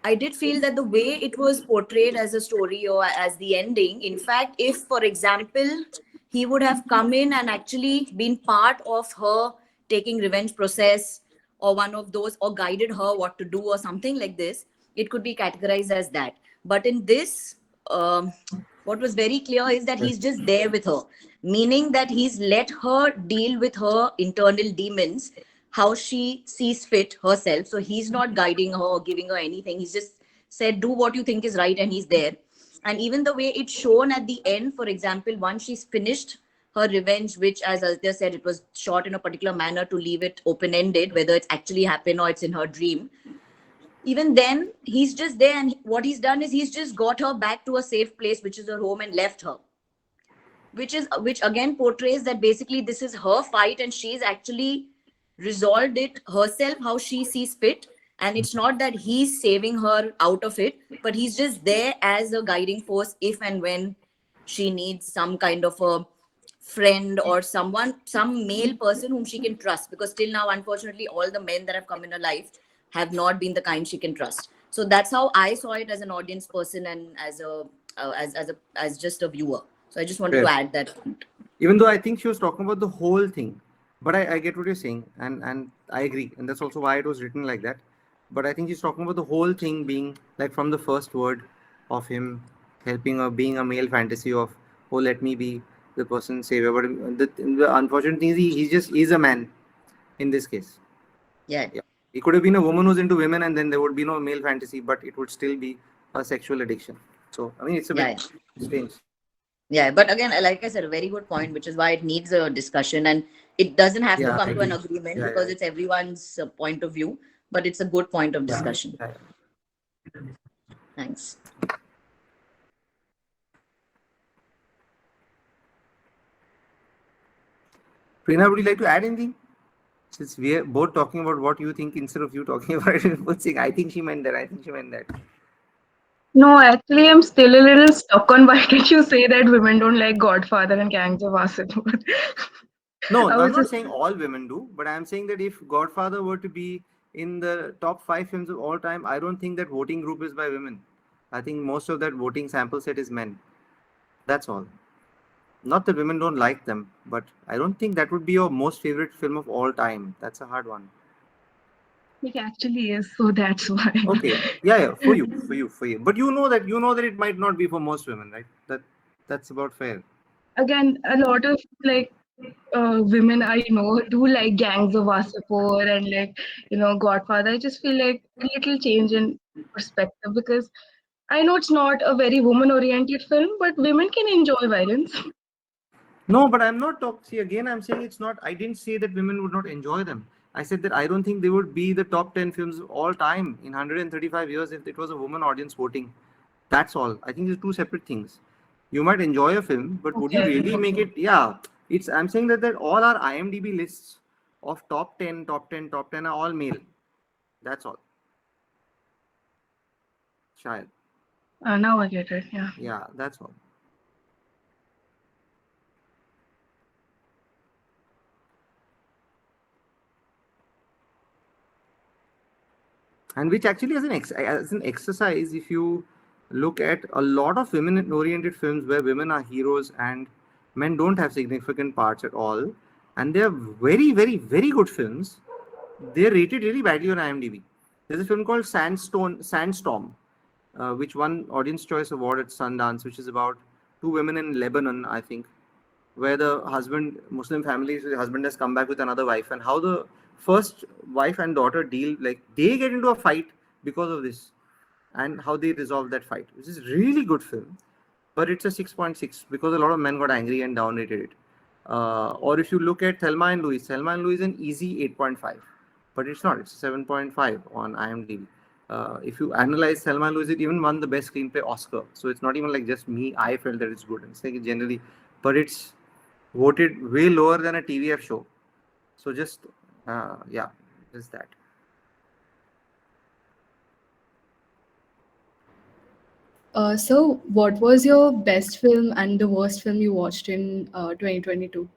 I did feel that the way it was portrayed as a story or as the ending, in fact, if, for example, he would have come in and actually been part of her taking revenge process or one of those, or guided her what to do or something like this, it could be categorized as that. But in this, what was very clear is that he's just there with her, meaning that he's let her deal with her internal demons how she sees fit herself. So he's not guiding her or giving her anything. He's just said, do what you think is right, and he's there. And even the way it's shown at the end, for example, once she's finished her revenge, which, as Aditya said, it was shot in a particular manner to leave it open-ended, whether it's actually happened or it's in her dream. even then he's just there, and what he's done is he's just got her back to a safe place, which is her home, and left her, which again portrays that basically this is her fight and she's actually resolved it herself how she sees fit. And it's not that he's saving her out of it, but he's just there as a guiding force if and when she needs some kind of a friend or someone, some male person whom she can trust, because till now unfortunately all the men that have come in her life have not been the kind she can trust. So that's how I saw it as an audience person and as a as just a viewer. So I just wanted to add that point. Even though I think she was talking about the whole thing, but I get what you're saying, and I agree, and that's also why it was written like that. But I think she's talking about the whole thing being like from the first word of him helping her, being a male fantasy of, oh, let me be the person savior. But the unfortunate thing is he's a man in this case. Yeah. He could have been a woman who's into women, and then there would be no male fantasy, but it would still be a sexual addiction. So I mean, it's a bit strange. Yeah, but again, like I said, a very good point, which is why it needs a discussion, and it doesn't have to come to an agreement because it's everyone's point of view, but it's a good point of discussion. Thanks. Prerna, would you like to add anything? Since we are both talking about what you think instead of you talking about it, both saying, I think she meant that, I think she meant that. No, actually, I'm still a little stuck on why did you say that women don't like Godfather and Gangs of Wasseypur? No, I'm not saying all women do, but I'm saying that if Godfather were to be in the top 5 films of all time, I don't think that voting group is by women. I think most of that voting sample set is men. That's all. Not that women don't like them, but I don't think that would be your most favorite film of all time. That's a hard one. It actually is, so that's why. Okay, yeah, for you. But you know that it might not be for most women, right? That's about fair. Again, a lot of women I know do like Gangs of Wasseypur and Godfather. I just feel like a little change in perspective, because I know it's not a very woman-oriented film, but women can enjoy violence. No, but I'm not talking. See, again, I'm saying it's not. I didn't say that women would not enjoy them. I said that I don't think they would be the top 10 films of all time in 135 years if it was a woman audience voting. That's all. I think these are two separate things. You might enjoy a film, but would you really make it? Yeah, I'm saying that all our IMDb lists of top 10 are all male. That's all. Shayad. Now I get it. Yeah. Yeah, that's all. And which actually as an exercise, if you look at a lot of women-oriented films where women are heroes and men don't have significant parts at all, and they're very, very, very good films, they're rated really badly on IMDb. There's a film called Sandstorm, which won Audience Choice Award at Sundance, which is about 2 women in Lebanon, I think, where the husband, Muslim families, the husband has come back with another wife, and how the first wife and daughter deal, like they get into a fight because of this, and how they resolve that fight, which is really good film, but it's a 6.6 because a lot of men got angry and downrated it. Or if you look at Thelma and Louise is an easy 8.5, but it's not. It's 7.5 on IMDb. If you analyze Thelma and Louise, it even won the best screenplay Oscar. So it's not even like just me. I felt that it's good. It's like generally, but it's voted way lower than a TVF show. So just just that. So what was your best film and the worst film you watched in 2022?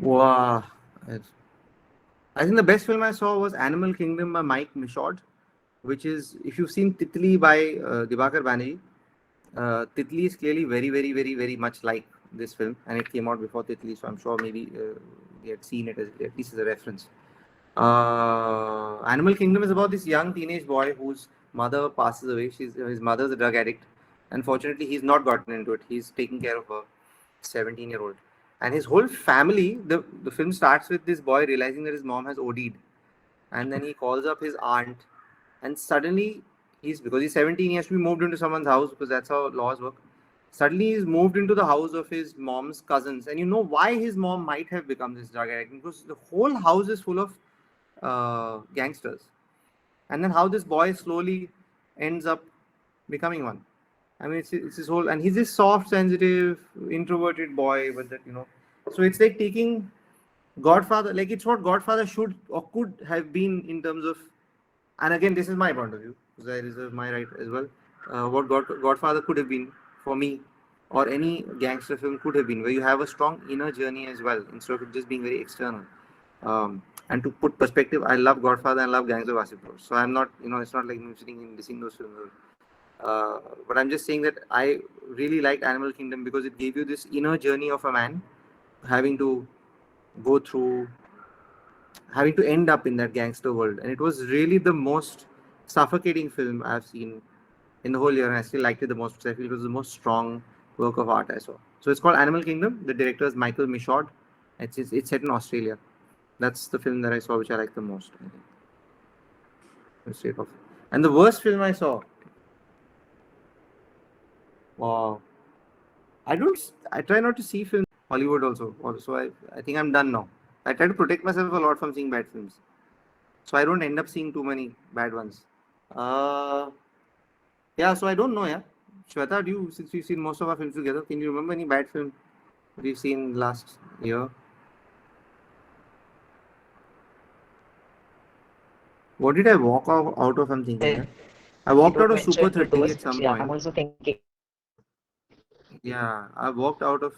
Wow. I think the best film I saw was Animal Kingdom by Mike Michaud, which is, if you've seen Titli by Dibakar Banerjee, Titli is clearly very, very, very, very much like this film, and it came out before Titli, so I'm sure maybe you had seen it at least as a reference. Animal Kingdom is about this young teenage boy whose mother passes away. His mother's a drug addict. Unfortunately, he's not gotten into it. He's taking care of a 17-year-old. And his whole family, the film starts with this boy realizing that his mom has OD'd. And then he calls up his aunt. And suddenly, because he's 17, he has to be moved into someone's house because that's how laws work. suddenly he's moved into the house of his mom's cousins, and you know why his mom might have become this drug addict, because the whole house is full of gangsters, and then how this boy slowly ends up becoming one. I mean, it's his whole, and he's this soft, sensitive, introverted boy, but that, you know, so it's like taking Godfather, like it's what Godfather should or could have been in terms of, and again, this is my point of view, because I reserve my right as well. What Godfather could have been for me, or any gangster film could have been, where you have a strong inner journey as well, instead of it just being very external. And to put perspective, I love Godfather and love Gangs of Wasseypur. So I'm not, you know, it's not like me sitting and dissing those films. But I'm just saying that I really liked Animal Kingdom because it gave you this inner journey of a man having to go through, having to end up in that gangster world. And it was really the most suffocating film I've seen in the whole year. And I still liked it the most because I feel it was the most strong work of art I saw. So it's called Animal Kingdom. The director is Michael Michaud. It's set in Australia. That's the film that I saw which I liked the most, I think. Straight off. And the worst film I saw. Wow. I try not to see films Hollywood also. So I think I'm done now. I try to protect myself a lot from seeing bad films. So I don't end up seeing too many bad ones. Yeah, so I don't know, yeah. Shweta, since we've seen most of our films together, can you remember any bad film we've seen last year? What did I walk out of? I'm thinking. Yeah? I walked out of Super 30 at some point. I'm also thinking. Yeah, I walked out of.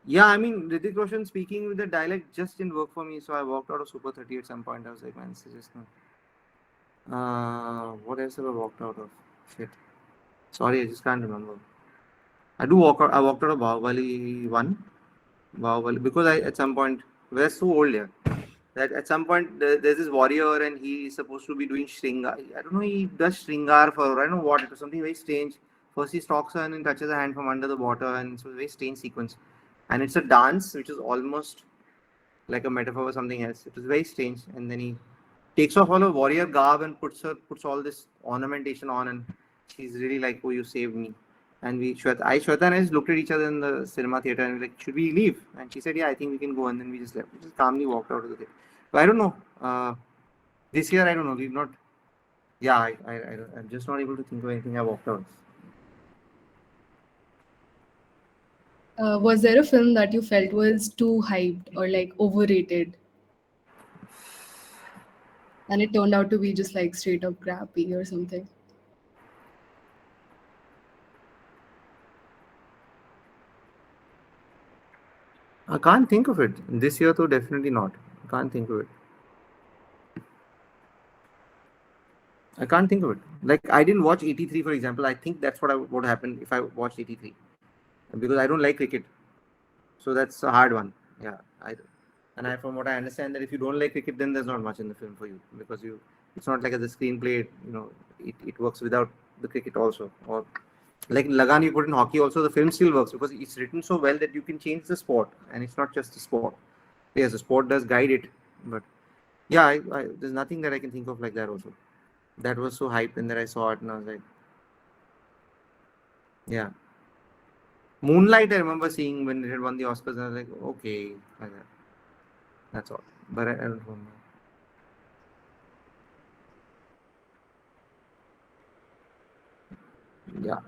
Yeah, I mean, Hrithik Roshan speaking with the dialect just didn't work for me, so I walked out of Super 30 at some point. I was like, man, this is just not. What else have I walked out of? Shit. Sorry, I just can't remember. I walked out of Bahubali 1. Bahubali, because at some point, we're so old here. That at some point there's this warrior and he's supposed to be doing Shringar. I don't know, he does Shringar for, I don't know what, it was something very strange. First he stalks her and then touches her hand from under the water, and it's a very strange sequence. And it's a dance which is almost like a metaphor for something else. It was very strange. And then he takes off all her warrior garb and puts all this ornamentation on, and she's really like, oh, you saved me. And Shweta and I just looked at each other in the cinema theater and we were like, should we leave? And she said, yeah, I think we can go. And then we just left. We just calmly walked out of the theater. But I don't know. This year, I don't know. We've not. Yeah, I'm just not able to think of anything I walked out of. Was there a film that you felt was too hyped or like overrated? And it turned out to be just like straight up crappy or something? I can't think of it. This year, though, definitely not. I can't think of it. Like, I didn't watch 83, for example. I think that's what happened if I watched 83. Because I don't like cricket. So that's a hard one. Yeah. From what I understand, that if you don't like cricket, then there's not much in the film for you. Because it's not like the screenplay, it works without the cricket also. Or like Lagan, you put in hockey also, the film still works because it's written so well that you can change the sport, and it's not just the sport. Yes, the sport does guide it, but yeah, there's nothing that I can think of like that also. That was so hyped, and then I saw it and I was like, yeah. Moonlight, I remember seeing when it had won the Oscars, and I was like, okay, like that. That's all. But I don't remember. Yeah.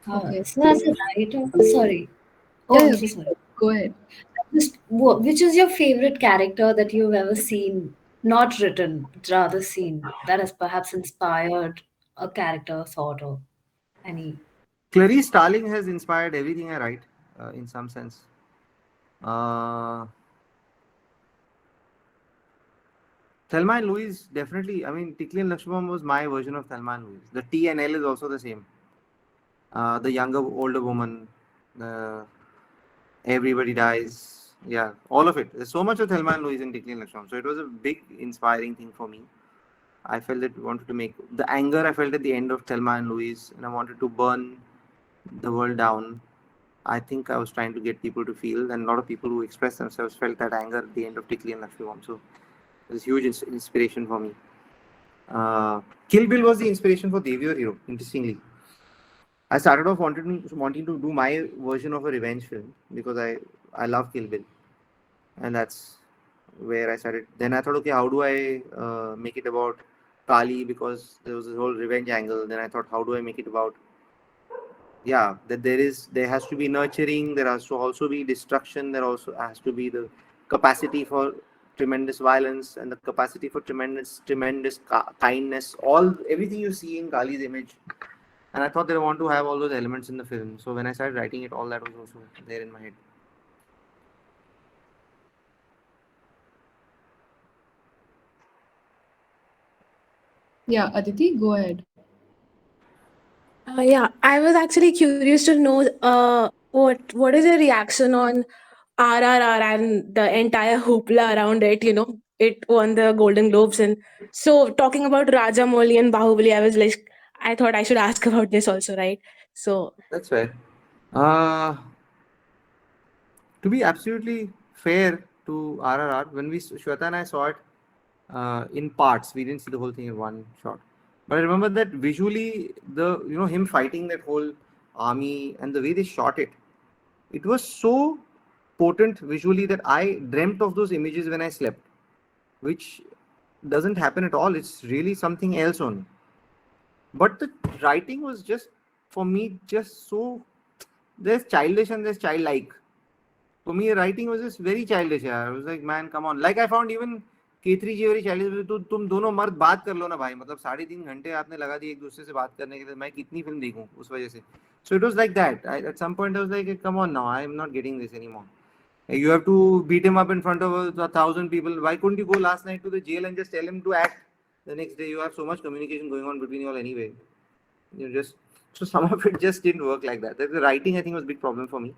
Okay, so that's a writer. Sorry. Oh, Yeah, I'm yeah, so sorry. go ahead. Which is your favorite character that you've ever seen, not written, but rather seen, that has perhaps inspired a character, sort of any? Clarice Starling has inspired everything I write, in some sense. Thelma and Louise, definitely. I mean, Tikli and Lakshman was my version of Thelma and Louise. The T and L is also the same. The younger, older woman, everybody dies. Yeah, all of it. There's so much of Thelma and Louise in Tikli and Lakshman. So it was a big, inspiring thing for me. I felt that we wanted to make the anger I felt at the end of Thelma and Louise, and I wanted to burn the world down. I think I was trying to get people to feel, and a lot of people who expressed themselves felt that anger at the end of Tikli and Lakshman. So it was huge inspiration for me. Kill Bill was the inspiration for Devi Aur Hero. Interestingly, I started off wanting to do my version of a revenge film because I love Kill Bill, and that's where I started. Then I thought, okay, how do I make it about Kali, because there was this whole revenge angle. Then I thought, how do I make it about, yeah, that there has to be nurturing, there has to also be destruction, there also has to be the capacity for tremendous violence and the capacity for tremendous kindness, all everything you see in Kali's image. And I thought that I want to have all those elements in the film. So when I started writing it, all that was also there in my head. Yeah, Aditi, go ahead. Yeah, I was actually curious to know what is your reaction on RRR and the entire hoopla around it. You know, it won the Golden Globes, and so talking about Rajamouli and Bahubali, I was like, I thought I should ask about this also, right? So That's fair. Uh, to be absolutely fair to RRR, when Shweta and I saw it in parts, we didn't see the whole thing in one shot. But I remember that visually, him fighting that whole army and the way they shot it, it was so potent visually that I dreamt of those images when I slept, which doesn't happen at all. It's really something else on. But the writing was just, for me, just so, there's childish and there's childlike. For me, writing was just very childish. I was like, man, come on. Like I found even K3 ji very childish. तो तुम दोनों मर्द बात कर लो ना भाई, मतलब 3.5 घंटे आपने लगा दिए एक दूसरे से बात करने के लिए, मैं कितनी फिल्म देखूं उस वजह से. So it was like that. At some point I was like, come on now, I am not getting this anymore. You have to beat him up in front of 1,000 people. Why couldn't you go last night to the jail and just tell him to act the next day? You have so much communication going on between you all anyway. So some of it just didn't work like that. The writing, I think, was a big problem for me.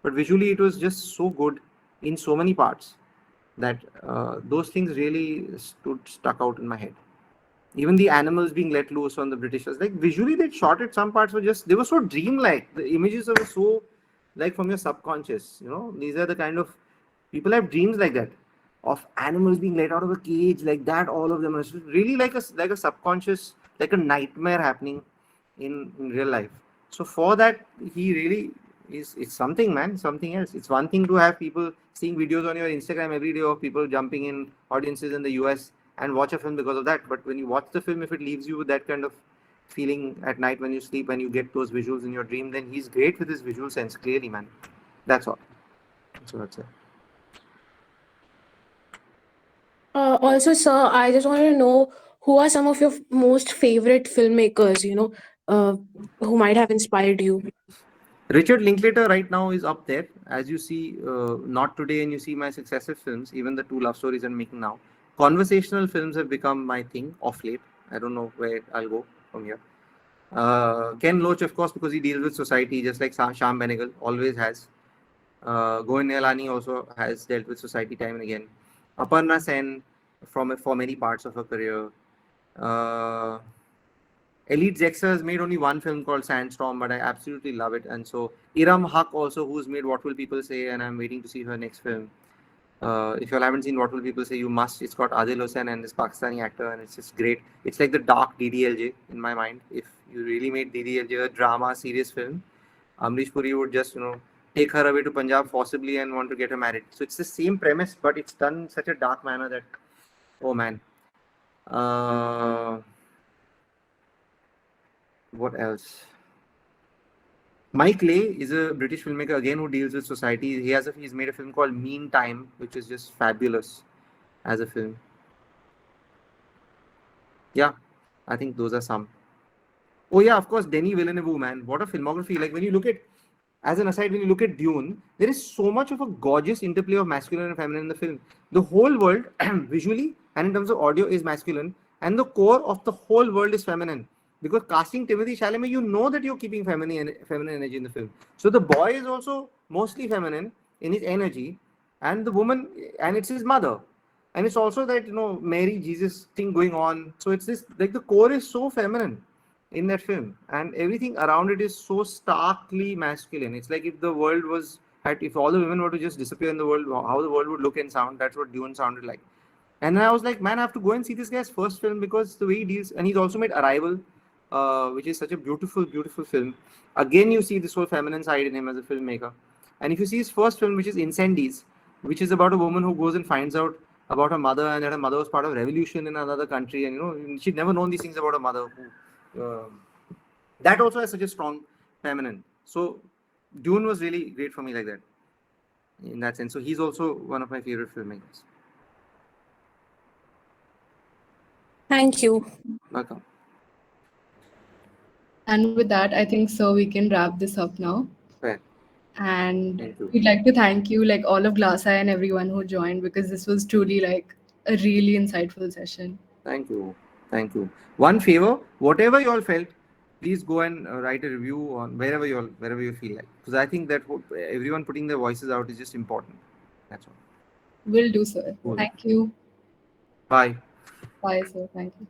But visually, it was just so good in so many parts that those things really stuck out in my head. Even the animals being let loose on the Britishers, like visually, they shot it. Some parts were just, they were so dreamlike. The images were so like from your subconscious. These are the kind of people have dreams like that of animals being let out of a cage like that. All of them are really like a subconscious, like a nightmare happening in real life. So for that, he really it's something, man, something else. It's one thing to have people seeing videos on your Instagram every day of people jumping in audiences in the US and watch a film because of that. But when you watch the film, if it leaves you with that kind of feeling at night when you sleep and you get those visuals in your dream, then he's great with his visual sense, clearly, man. That's all. So that's it. also, sir, I just wanted to know who are some of your most favorite filmmakers, who might have inspired you. Richard Linklater right now is up there. As you see, Not Today, and you see my successive films, even the two love stories I'm making now. Conversational films have become my thing off late. I don't know where I'll go from here. Ken Loach, of course, because he deals with society just like Sham Benegal always has. Govind Nihalani also has dealt with society time and again. Aparna Sen for many parts of her career. Elite Zexa has made only one film called Sandstorm, but I absolutely love it. And so Iram Haq also, who's made What Will People Say, and I'm waiting to see her next film. If you all haven't seen What Will People Say, you must. It's got Adil Hussain and this Pakistani actor, and it's just great. It's like the dark DDLJ in my mind. If you really made DDLJ a drama, serious film, Amrish Puri would just, take her away to Punjab forcibly and want to get her married. So it's the same premise, but it's done in such a dark manner that, oh man. What else? Mike Leigh is a British filmmaker again who deals with society. He's made a film called Meantime, which is just fabulous as a film. Yeah, I think those are some. Oh yeah, of course, Denis Villeneuve, man. What a filmography. Like when you look at, as an aside, when you look at Dune, there is so much of a gorgeous interplay of masculine and feminine in the film. The whole world, visually and in terms of audio, is masculine, and the core of the whole world is feminine. Because casting Timothée Chalamet, you know that you're keeping feminine energy in the film. So the boy is also mostly feminine in his energy, and the woman, and it's his mother. And it's also that, Mary, Jesus thing going on. So it's this, like the core is so feminine in that film, and everything around it is so starkly masculine. It's like if the world was, if all the women were to just disappear in the world, how the world would look and sound. That's what Dune sounded like. And then I was like, man, I have to go and see this guy's first film because the way he deals, and he's also made Arrival, which is such a beautiful, beautiful film. Again, you see this whole feminine side in him as a filmmaker. And if you see his first film, which is Incendies, which is about a woman who goes and finds out about her mother and that her mother was part of a revolution in another country, and she'd never known these things about her mother. That also has such a strong feminine. So Dune was really great for me like that, in that sense. So he's also one of my favorite filmmakers. Thank you. Welcome. And with that, I think so we can wrap this up now. Fair. And Thank you. we'd like to thank you, like all of GlassEye and everyone who joined, because this was truly like a really insightful session. Thank you. Thank you. One favor, whatever you all felt, please go and write a review on wherever you feel like. Because I think that everyone putting their voices out is just important. That's all. Will do, sir. Cool. Thank you. Bye. Bye, sir. Thank you.